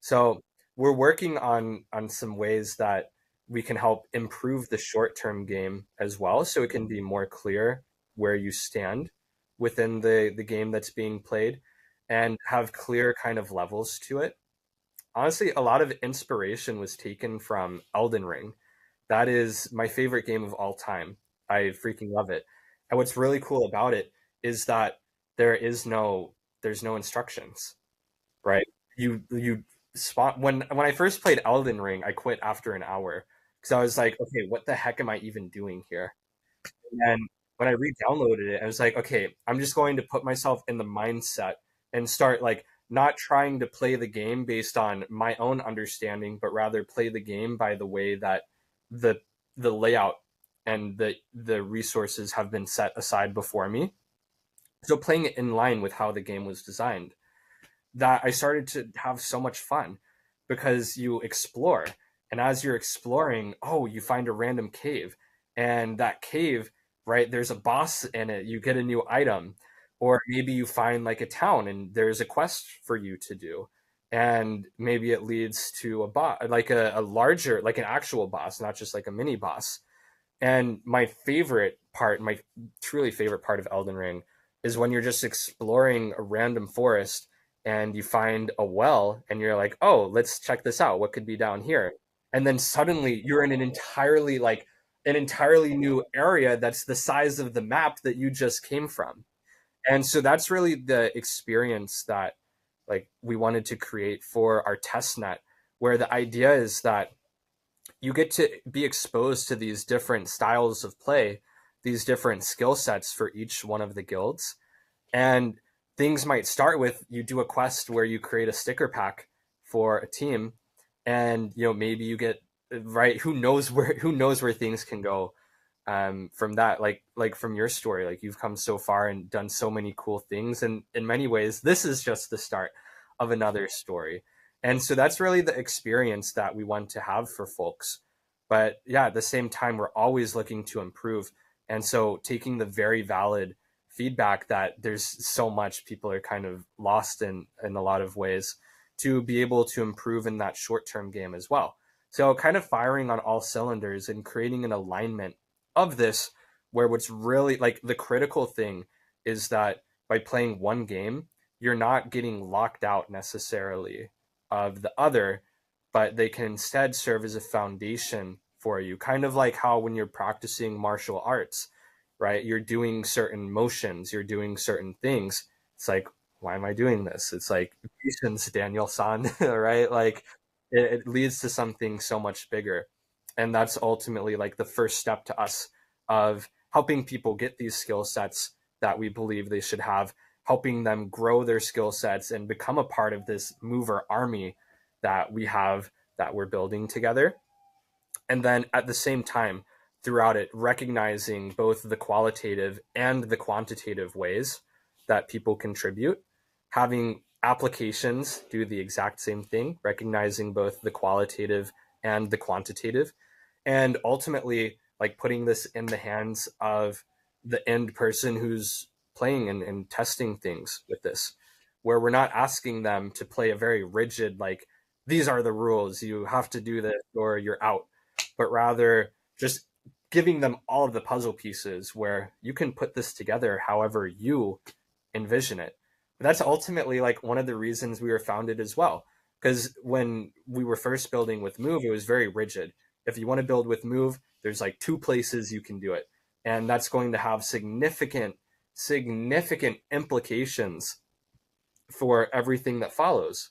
So we're working on some ways that we can help improve the short term game as well, so it can be more clear where you stand within the game that's being played and have clear kind of levels to it. Honestly, a lot of inspiration was taken from Elden Ring. That is my favorite game of all time. I freaking love it. And what's really cool about it is that there's no instructions, right? You spot when I first played Elden Ring, I quit after an hour because I was like, okay, what the heck am I even doing here? And then when I re-downloaded it, I was like, okay, I'm just going to put myself in the mindset and start like not trying to play the game based on my own understanding, but rather play the game by the way that the the layout and the resources have been set aside before me. So playing it in line with how the game was designed, that I started to have so much fun because you explore. And as you're exploring, oh, you find a random cave. And that cave, right, there's a boss in it. You get a new item. Or maybe you find like a town and there's a quest for you to do. And maybe it leads to a boss, like a larger, like an actual boss, not just like a mini boss. And my favorite part, my truly favorite part of Elden Ring is when you're just exploring a random forest and you find a well and you're like, oh, let's check this out. What could be down here? And then suddenly you're in an entirely new area that's the size of the map that you just came from. And so that's really the experience that like we wanted to create for our test net, where the idea is that you get to be exposed to these different styles of play, these different skill sets for each one of the guilds. And things might start with you do a quest where you create a sticker pack for a team, and maybe you get right. Who knows where things can go from that. Like from your story, like you've come so far and done so many cool things, and in many ways, this is just the start of another story. And so that's really the experience that we want to have for folks. But yeah, at the same time, we're always looking to improve. And so taking the very valid feedback that there's so much people are kind of lost in a lot of ways to be able to improve in that short-term game as well. So kind of firing on all cylinders and creating an alignment of this where what's really like the critical thing is that by playing one game, you're not getting locked out necessarily of the other, but they can instead serve as a foundation for you, kind of like how when you're practicing martial arts, right, you're doing certain motions, you're doing certain things. It's like, why am I doing this? It's like, patience, Daniel-san, right? Like it leads to something so much bigger. And that's ultimately like the first step to us of helping people get these skill sets that we believe they should have, helping them grow their skill sets and become a part of this mover army that we have, that we're building together. And then at the same time, throughout it, recognizing both the qualitative and the quantitative ways that people contribute, having applications do the exact same thing, recognizing both the qualitative and the quantitative, and ultimately like putting this in the hands of the end person who's playing and testing things with this, where we're not asking them to play a very rigid, like, these are the rules, you have to do this or you're out, but rather just giving them all of the puzzle pieces where you can put this together however you envision it. That's ultimately like one of the reasons we were founded as well. Because when we were first building with Move, it was very rigid. If you want to build with Move, there's like 2 places you can do it. And that's going to have significant implications for everything that follows.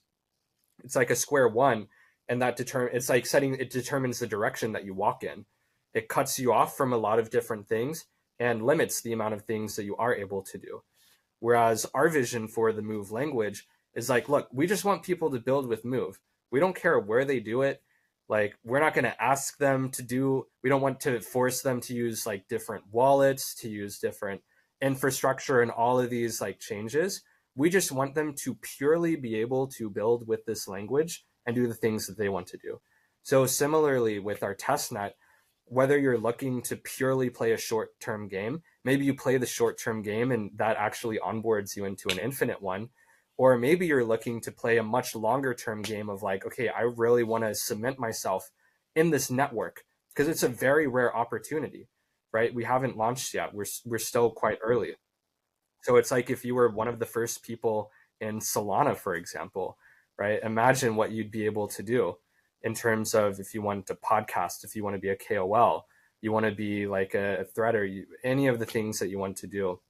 It's like a square one, and it's like it determines the direction that you walk in. It cuts you off from a lot of different things and limits the amount of things that you are able to do. Whereas our vision for the Move language is like, look, we just want people to build with Move. We don't care where they do it. Like, we're not going to ask them we don't want to force them to use like different wallets, to use different infrastructure and all of these like changes. We just want them to purely be able to build with this language and do the things that they want to do. So similarly with our testnet, whether you're looking to purely play a short-term game, maybe you play the short-term game and that actually onboards you into an infinite one, or maybe you're looking to play a much longer-term game of like, okay, I really want to cement myself in this network because it's a very rare opportunity, right? We haven't launched yet. We're still quite early. So it's like if you were one of the first people in Solana, for example, right? Imagine what you'd be able to do in terms of if you want to podcast, if you want to be a KOL, you want to be like a threader, any of the things that you want to do.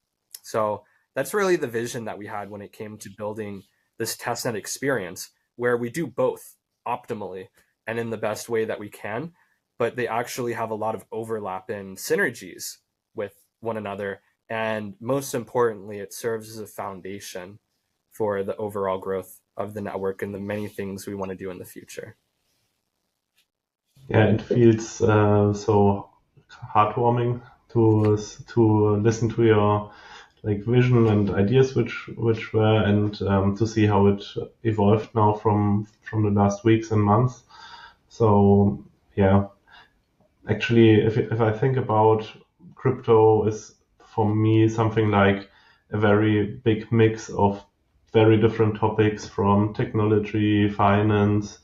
So that's really the vision that we had when it came to building this testnet experience, where we do both optimally and in the best way that we can, but they actually have a lot of overlap and synergies with one another. And most importantly, it serves as a foundation for the overall growth of the network and the many things we want to do in the future. Yeah, it feels so heartwarming to listen to your like vision and ideas which were, and to see how it evolved now from the last weeks and months. So yeah, actually, if I think about crypto, is for me something like a very big mix of very different topics, from technology, finance,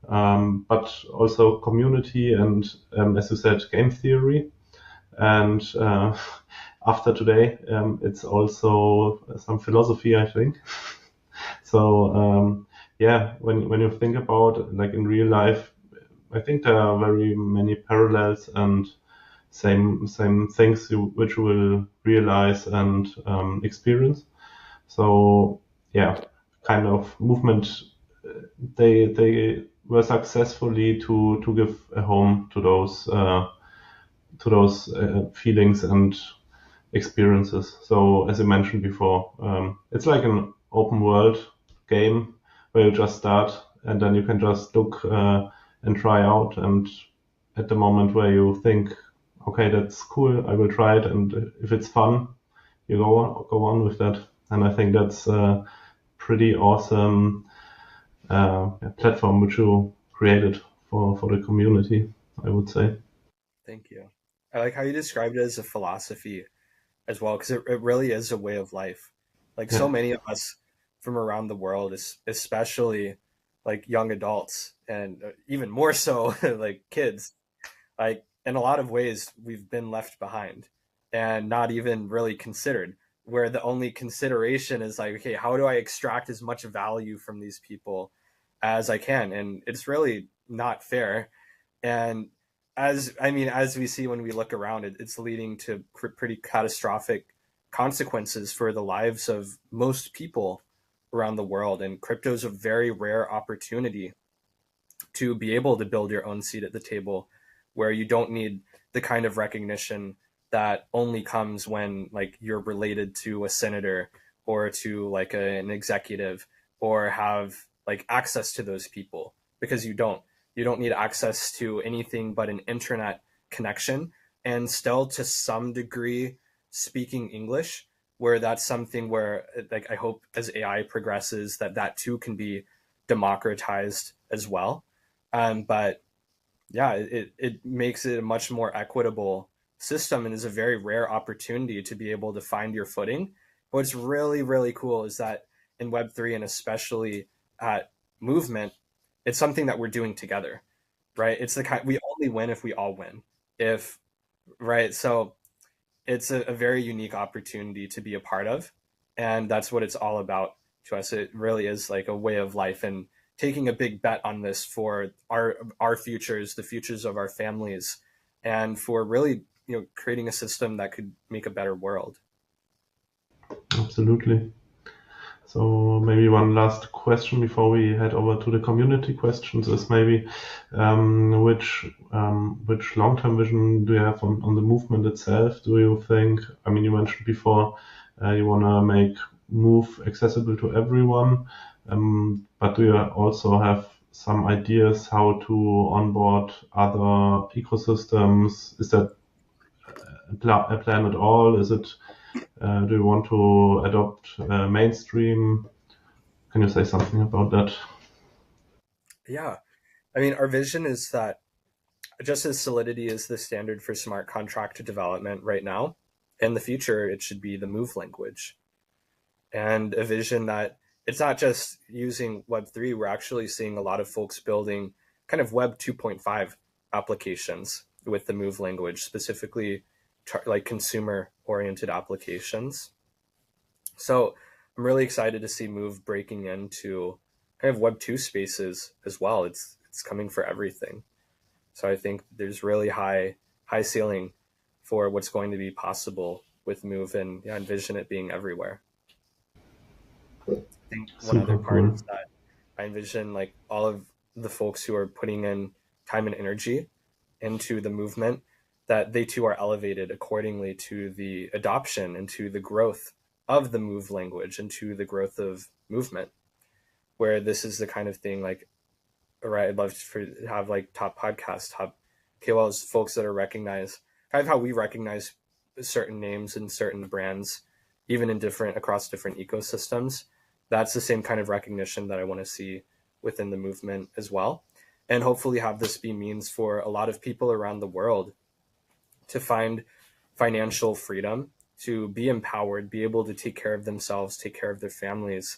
but also community and, as you said, game theory. And after today, it's also some philosophy, I think. So yeah, when you think about like in real life, I think there are very many parallels and same things which you will realize and experience. So yeah, kind of movement. They were successfully to give a home to those feelings and experiences. So as I mentioned before, it's like an open world game where you just start and then you can just look and try out. And at the moment where you think, okay, that's cool, I will try it, and if it's fun, you go on with that. And I think that's a pretty awesome platform which you created for the community, I would say. Thank you. I like how you described it as a philosophy as well, because it really is a way of life. Like so Yeah, many of us from around the world, especially like young adults and even more so like kids, like in a lot of ways we've been left behind and not even really considered, where the only consideration is like, okay, how do I extract as much value from these people as I can? And it's really not fair. And as we see when we look around, it's leading to pretty catastrophic consequences for the lives of most people around the world. And crypto is a very rare opportunity to be able to build your own seat at the table, where you don't need the kind of recognition that only comes when like you're related to a senator or to like an executive, or have like access to those people, because you don't need access to anything but an internet connection, and still to some degree speaking English, where that's something where like I hope as AI progresses that too can be democratized as well. But yeah, it makes it a much more equitable system, and is a very rare opportunity to be able to find your footing. What's really, really cool is that in Web3, and especially at Movement, it's something that we're doing together, right? It's the kind we only win if we all win. If right, so it's a very unique opportunity to be a part of, and that's what it's all about to us. It really is like a way of life, and taking a big bet on this for our futures, the futures of our families, and for really creating a system that could make a better world. Absolutely. So maybe one last question before we head over to the community questions is maybe which long-term vision do you have on the movement itself? Do you think, I mean, you mentioned before you want to make Move accessible to everyone, but do you also have some ideas how to onboard other ecosystems? Is that a plan at all? Is it do you want to adopt mainstream? Can you say something about that? Yeah, I mean, our vision is that just as Solidity is the standard for smart contract development right now, in the future it should be the Move language. And a vision that it's not just using Web3, we're actually seeing a lot of folks building kind of Web 2.5 applications with the Move language, specifically like consumer oriented applications. So I'm really excited to see Move breaking into kind of Web 2 spaces as well. It's coming for everything. So I think there's really high ceiling for what's going to be possible with Move, and yeah, envision it being everywhere. I think one other Super part cool. is that I envision like all of the folks who are putting in time and energy into the movement, that they too are elevated accordingly to the adoption and to the growth of the Move language and to the growth of movement. Where this is the kind of thing like, right, I'd love to have like top podcasts, top KOLs, folks that are recognized, kind of how we recognize certain names and certain brands, even in different across different ecosystems. That's the same kind of recognition that I want to see within the movement as well. And hopefully have this be means for a lot of people around the world to find financial freedom, to be empowered, be able to take care of themselves, take care of their families.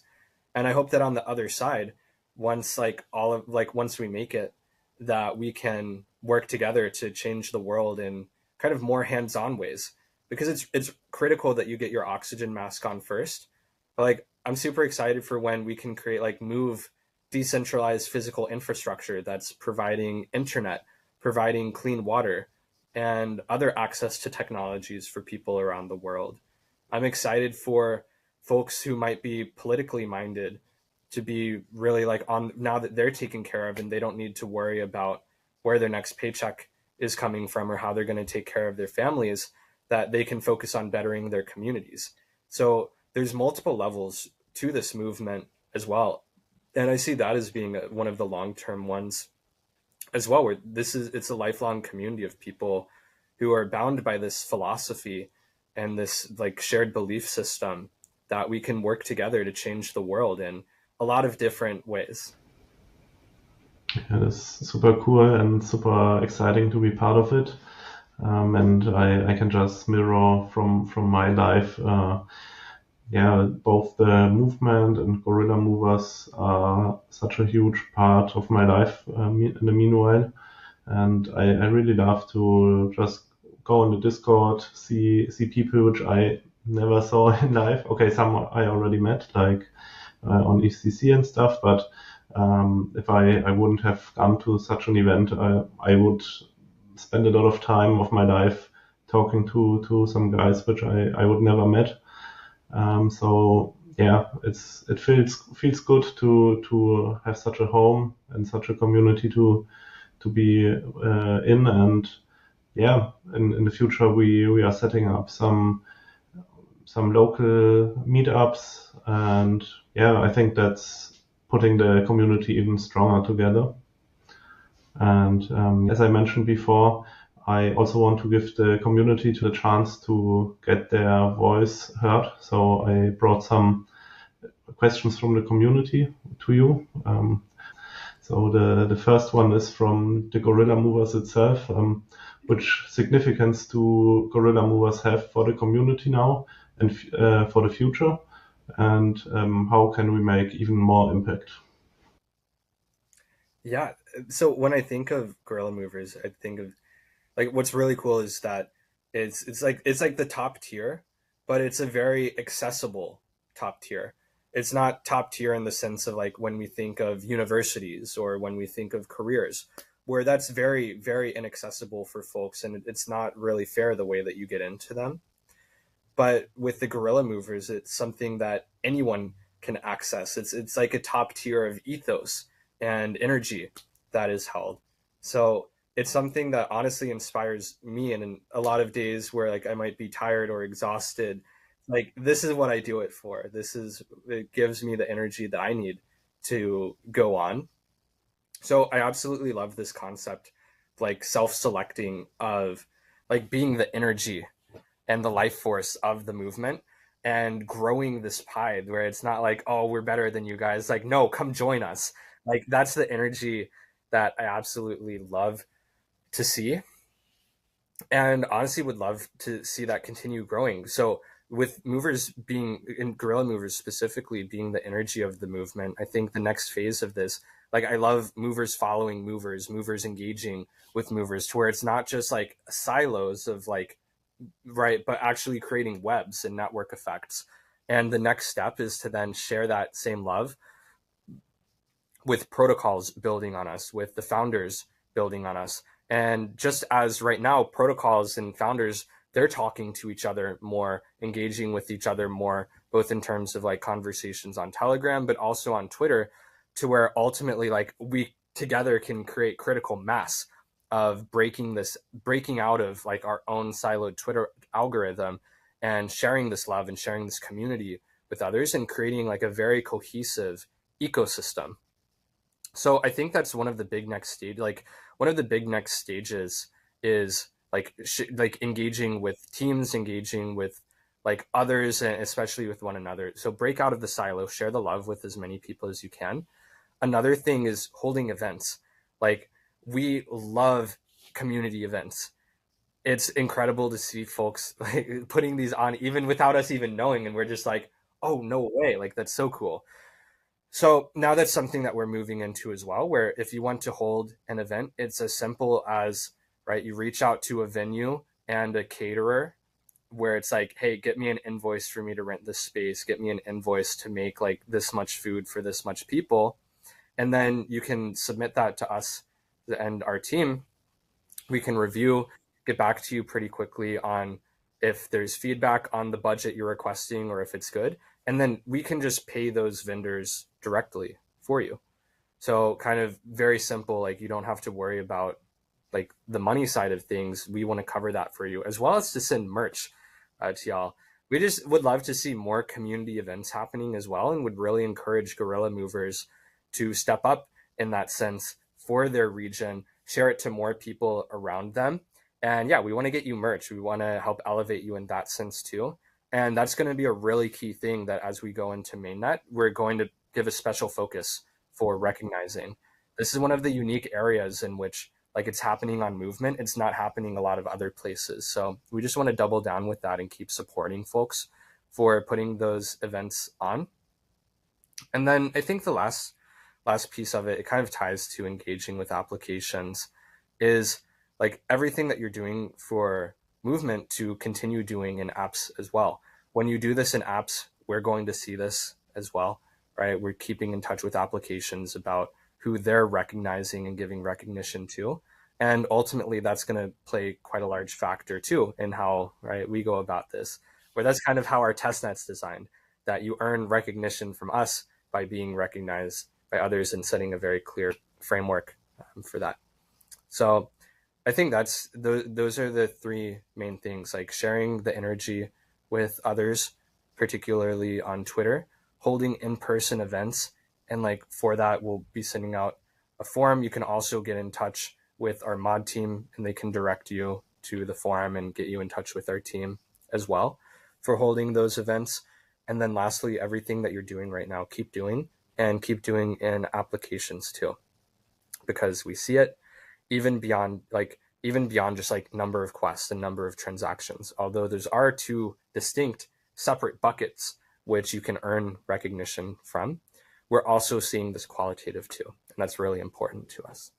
And I hope that on the other side, once we make it, that we can work together to change the world in kind of more hands-on ways, because it's critical that you get your oxygen mask on first. But like I'm super excited for when we can create like Move decentralized physical infrastructure that's providing internet, providing clean water, and other access to technologies for people around the world. I'm excited for folks who might be politically minded to be really like on now that they're taken care of, and they don't need to worry about where their next paycheck is coming from or how they're going to take care of their families, that they can focus on bettering their communities. So there's multiple levels to this movement as well. And I see that as being one of the long-term ones as well, where it's a lifelong community of people who are bound by this philosophy and this like shared belief system, that we can work together to change the world in a lot of different ways. Yeah, that's super cool and super exciting to be part of it. And I can just mirror from my life. Yeah, both the movement and Gorilla Movers are such a huge part of my life in the meanwhile. And I really love to just go on the Discord, see people which I never saw in life. Okay, some I already met, like on ECC and stuff, but if I wouldn't have gone to such an event, I would spend a lot of time of my life talking to some guys which I would never met. So yeah, it feels good to have such a home and such a community to be in. And yeah, in the future we are setting up some local meetups, and yeah, I think that's putting the community even stronger together. And as I mentioned before, I also want to give the community the chance to get their voice heard. So I brought some questions from the community to you. So the first one is from the Gorilla Movers itself. Which significance do Gorilla Movers have for the community now and for the future? And how can we make even more impact? Yeah. So when I think of Gorilla Movers, I think of like what's really cool is that it's like the top tier, but it's a very accessible top tier. It's not top tier in the sense of like when we think of universities or when we think of careers, where that's very, very inaccessible for folks and it's not really fair the way that you get into them. But with the Gorilla Movers, it's something that anyone can access. It's like a top tier of ethos and energy that is held. So it's something that honestly inspires me. And in a lot of days where like I might be tired or exhausted, like this is what I do it for. This is it gives me the energy that I need to go on. So I absolutely love this concept, like self-selecting of like being the energy and the life force of the movement and growing this pie where it's not like, oh, we're better than you guys. Like, no, come join us. Like, that's the energy that I absolutely love to see. And honestly, would love to see that continue growing. So, with movers being in Gorilla Movers specifically being the energy of the movement, I think the next phase of this, like, I love movers following movers, movers engaging with movers to where it's not just like silos of like right, but actually creating webs and network effects. And the next step is to then share that same love with protocols building on us, with the founders building on us. And just as right now, protocols and founders, they're talking to each other more, engaging with each other more, both in terms of like conversations on Telegram, but also on Twitter, to where ultimately like we together can create critical mass of breaking out of like our own siloed Twitter algorithm and sharing this love and sharing this community with others and creating like a very cohesive ecosystem. So I think that's one of the big next stage. Like one of the big next stages is like like engaging with teams, engaging with like others, and especially with one another. So break out of the silo, share the love with as many people as you can. Another thing is holding events. Like we love community events. It's incredible to see folks like putting these on even without us even knowing, and we're just like, oh no way, like that's so cool. So now that's something that we're moving into as well, where if you want to hold an event, it's as simple as, right, you reach out to a venue and a caterer where it's like, hey, get me an invoice for me to rent this space, get me an invoice to make like this much food for this much people. And then you can submit that to us and our team. We can review, get back to you pretty quickly on if there's feedback on the budget you're requesting or if it's good. And then we can just pay those vendors directly for you. So kind of very simple, like you don't have to worry about like the money side of things. We want to cover that for you as well as to send merch to y'all. We just would love to see more community events happening as well and would really encourage Gorilla Movers to step up in that sense for their region, share it to more people around them. And yeah, we want to get you merch. We want to help elevate you in that sense too. And that's going to be a really key thing that as we go into mainnet, we're going to give a special focus for recognizing. This is one of the unique areas in which like it's happening on movement. It's not happening a lot of other places. So we just want to double down with that and keep supporting folks for putting those events on. And then I think the last piece of it, it kind of ties to engaging with applications, is like everything that you're doing for movement to continue doing in apps as well. When you do this in apps, we're going to see this as well, right? We're keeping in touch with applications about who they're recognizing and giving recognition to. And ultimately, that's going to play quite a large factor too in how, right, we go about this. Where that's kind of how our testnet's designed, that you earn recognition from us by being recognized by others and setting a very clear framework for that. So I think those are the three main things, like sharing the energy with others, particularly on Twitter, holding in-person events, and like for that we'll be sending out a forum. You can also get in touch with our mod team and they can direct you to the forum and get you in touch with our team as well for holding those events. And then lastly, everything that you're doing right now, keep doing, and keep doing in applications too, because we see it even beyond just like number of quests and number of transactions. Although there's are two distinct separate buckets which you can earn recognition from, we're also seeing this qualitative too, and that's really important to us.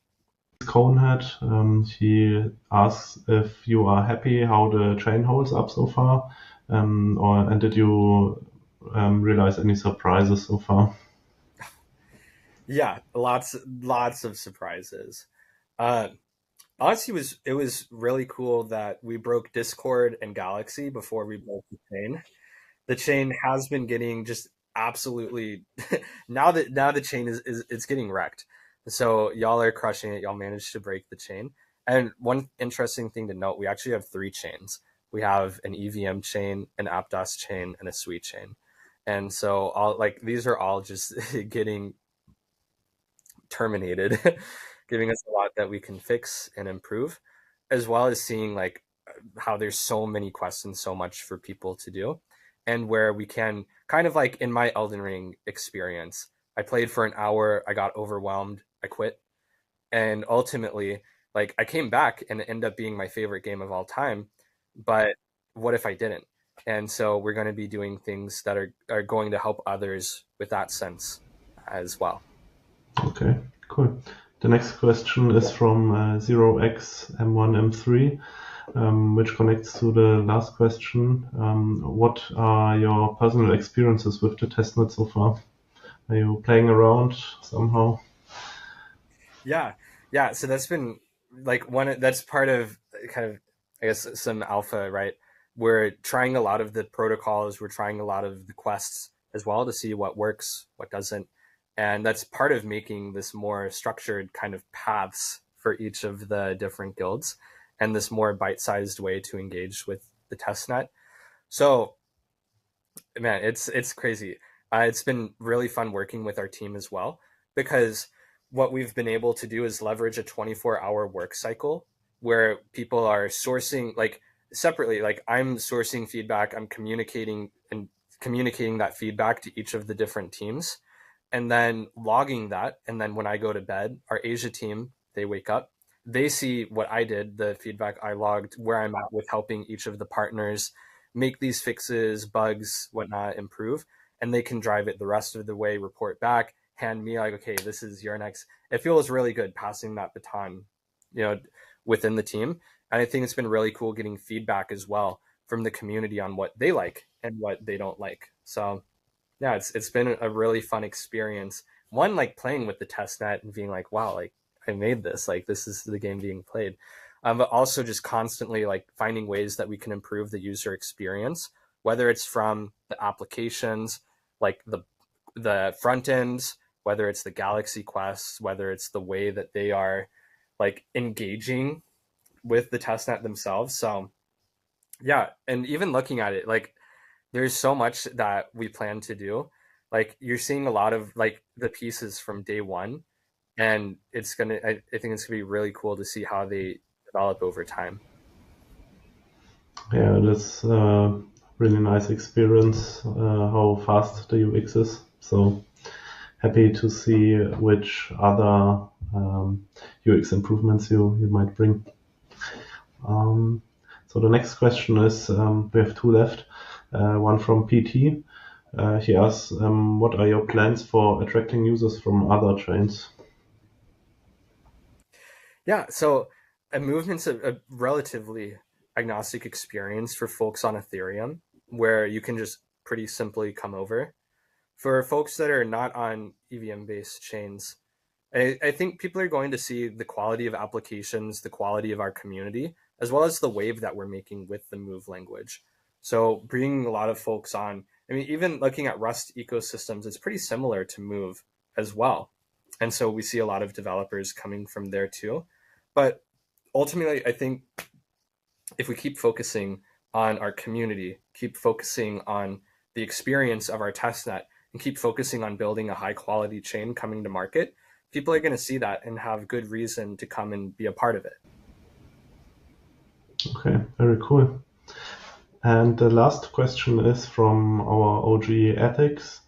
Conehead, he asks if you are happy how the chain holds up so far, and did you realize any surprises so far? Yeah, lots of surprises. Uh, Honestly, it was really cool that we broke Discord and Galaxy before we broke the chain. The chain has been getting just absolutely now the chain is it's getting wrecked. So y'all are crushing it. Y'all managed to break the chain. And one interesting thing to note, we actually have three chains. We have an EVM chain, an Aptos chain, and a Sweet chain. And so all like these are all just getting terminated, giving us a lot that we can fix and improve, as well as seeing like how there's so many quests and so much for people to do, and where we can kind of like in my Elden Ring experience, I played for an hour, I got overwhelmed, I quit, and ultimately, like I came back and it ended up being my favorite game of all time. But what if I didn't? And so we're going to be doing things that are going to help others with that sense as well. Okay, cool. The next question is from 0xM1M3, which connects to the last question. What are your personal experiences with the testnet so far? Are you playing around somehow? Yeah, yeah. So that's been like that's part of kind of, I guess, some alpha, right? We're trying a lot of the protocols, we're trying a lot of the quests as well to see what works, what doesn't. And that's part of making this more structured kind of paths for each of the different guilds and this more bite-sized way to engage with the testnet. So man, it's crazy. It's been really fun working with our team as well, because what we've been able to do is leverage a 24-hour work cycle where people are sourcing like separately. Like I'm sourcing feedback, I'm communicating that feedback to each of the different teams, and then logging that. And then when I go to bed, our Asia team, they wake up, they see what I did, the feedback I logged, where I'm at with helping each of the partners make these fixes, bugs, whatnot, improve, and they can drive it the rest of the way, report back, hand me like, okay, this is your next. It feels really good passing that baton, you know, within the team. And I think it's been really cool getting feedback as well from the community on what they like and what they don't like. So yeah, it's been a really fun experience. One, like playing with the test net and being like, wow, like I made this, like this is the game being played. But also just constantly like finding ways that we can improve the user experience, whether it's from the applications, like the front ends, whether it's the Galaxy quests, whether it's the way that they are like engaging with the testnet themselves. So yeah, and even looking at it, like there's so much that we plan to do. Like you're seeing a lot of like the pieces from day one, and I think it's gonna be really cool to see how they develop over time. Yeah, that's a really nice experience, how fast the UX is. So happy to see which other UX improvements you might bring. Um, so the next question is, we have two left. One from PT. He asks, what are your plans for attracting users from other chains? Yeah, so a movement's a relatively agnostic experience for folks on Ethereum, where you can just pretty simply come over. For folks that are not on EVM based chains, I think people are going to see the quality of applications, the quality of our community, as well as the wave that we're making with the Move language. So bringing a lot of folks on, I mean, even looking at Rust ecosystems, it's pretty similar to Move as well. And so we see a lot of developers coming from there too. But ultimately, I think if we keep focusing on our community, keep focusing on the experience of our testnet, and keep focusing on building a high quality chain coming to market, people are going to see that and have good reason to come and be a part of it. Okay, very cool. And the last question is from our OG Ethics.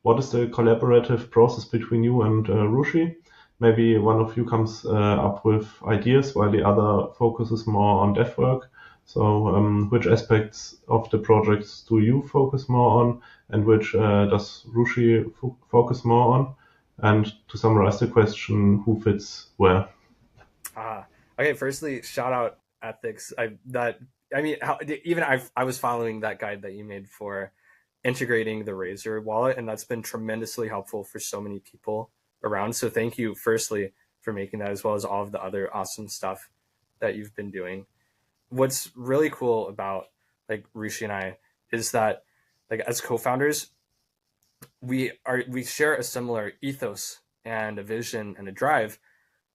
What is the collaborative process between you and Rushi? Maybe one of you comes up with ideas while the other focuses more on dev work. So which aspects of the projects do you focus more on, and which does Rushi focus more on? And to summarize the question, who fits where? Okay, firstly, shout out Ethics. I was following that guide that you made for integrating the Razor wallet, and that's been tremendously helpful for so many people around. So thank you, firstly, for making that, as well as all of the other awesome stuff that you've been doing. What's really cool about like Rishi and I is that, like, as co-founders, we share a similar ethos and a vision and a drive,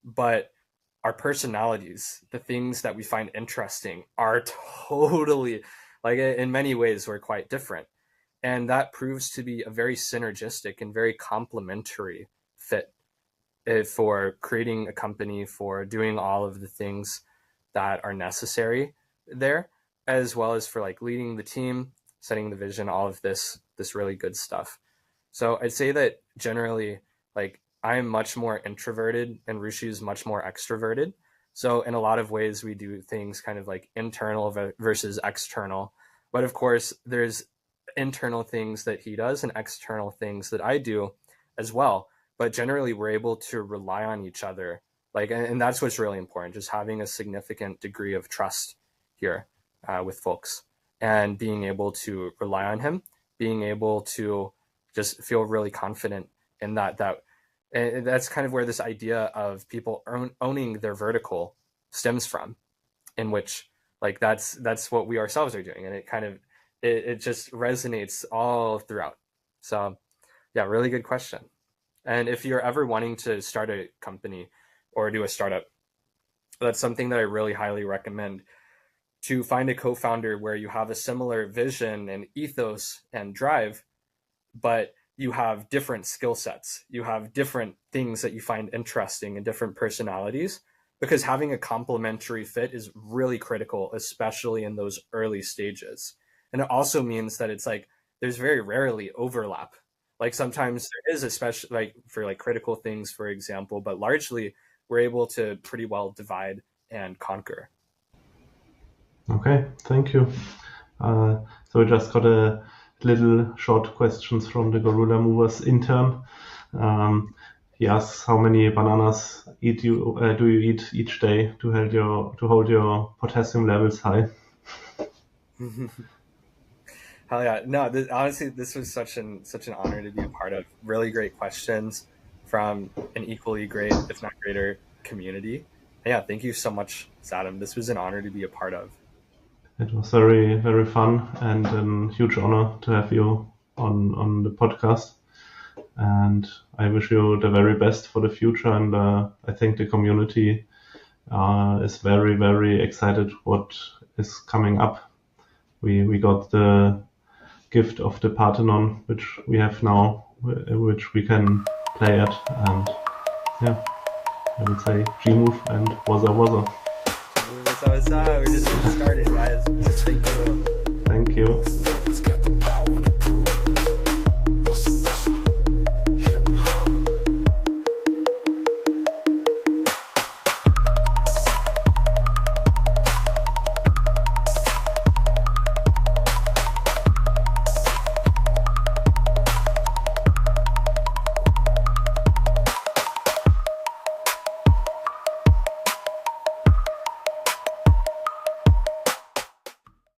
but our personalities, the things that we find interesting, are totally, like, in many ways we're quite different. And that proves to be a very synergistic and very complementary fit for creating a company, for doing all of the things that are necessary there, as well as for like leading the team, setting the vision, all of this really good stuff. So I'd say that generally, like, I'm much more introverted and Rushi is much more extroverted. So in a lot of ways, we do things kind of like internal versus external. But of course, there's internal things that he does and external things that I do as well. But generally, we're able to rely on each other. Like, and that's what's really important, just having a significant degree of trust here with folks and being able to rely on him, being able to just feel really confident in that. And that's kind of where this idea of people owning their vertical stems from, in which, like, that's what we ourselves are doing. And it kind of, it just resonates all throughout. So yeah, really good question. And if you're ever wanting to start a company or do a startup, that's something that I really highly recommend, to find a co-founder where you have a similar vision and ethos and drive, but you have different skill sets. You have different things that you find interesting and different personalities, because having a complementary fit is really critical, especially in those early stages. And it also means that it's like, there's very rarely overlap. Like sometimes there is, especially like for like critical things, for example, but largely we're able to pretty well divide and conquer. Okay, thank you. So we just got a little short questions from the Gorilla Movers intern. He asks, how many bananas do you eat each day to hold your potassium levels high? Hell yeah! No, honestly, this was such an honor to be a part of. Really great questions from an equally great, if not greater, community. And yeah, thank you so much, Sadam. This was an honor to be a part of. It was very, very fun and a huge honor to have you on the podcast. And I wish you the very best for the future. And I think the community is very, very excited what is coming up. We got the gift of the Parthenon, which we have now, which we can play at. And yeah, I would say G-Move and Waza Waza. What's up? We're just getting started, guys. Thank you. Thank you.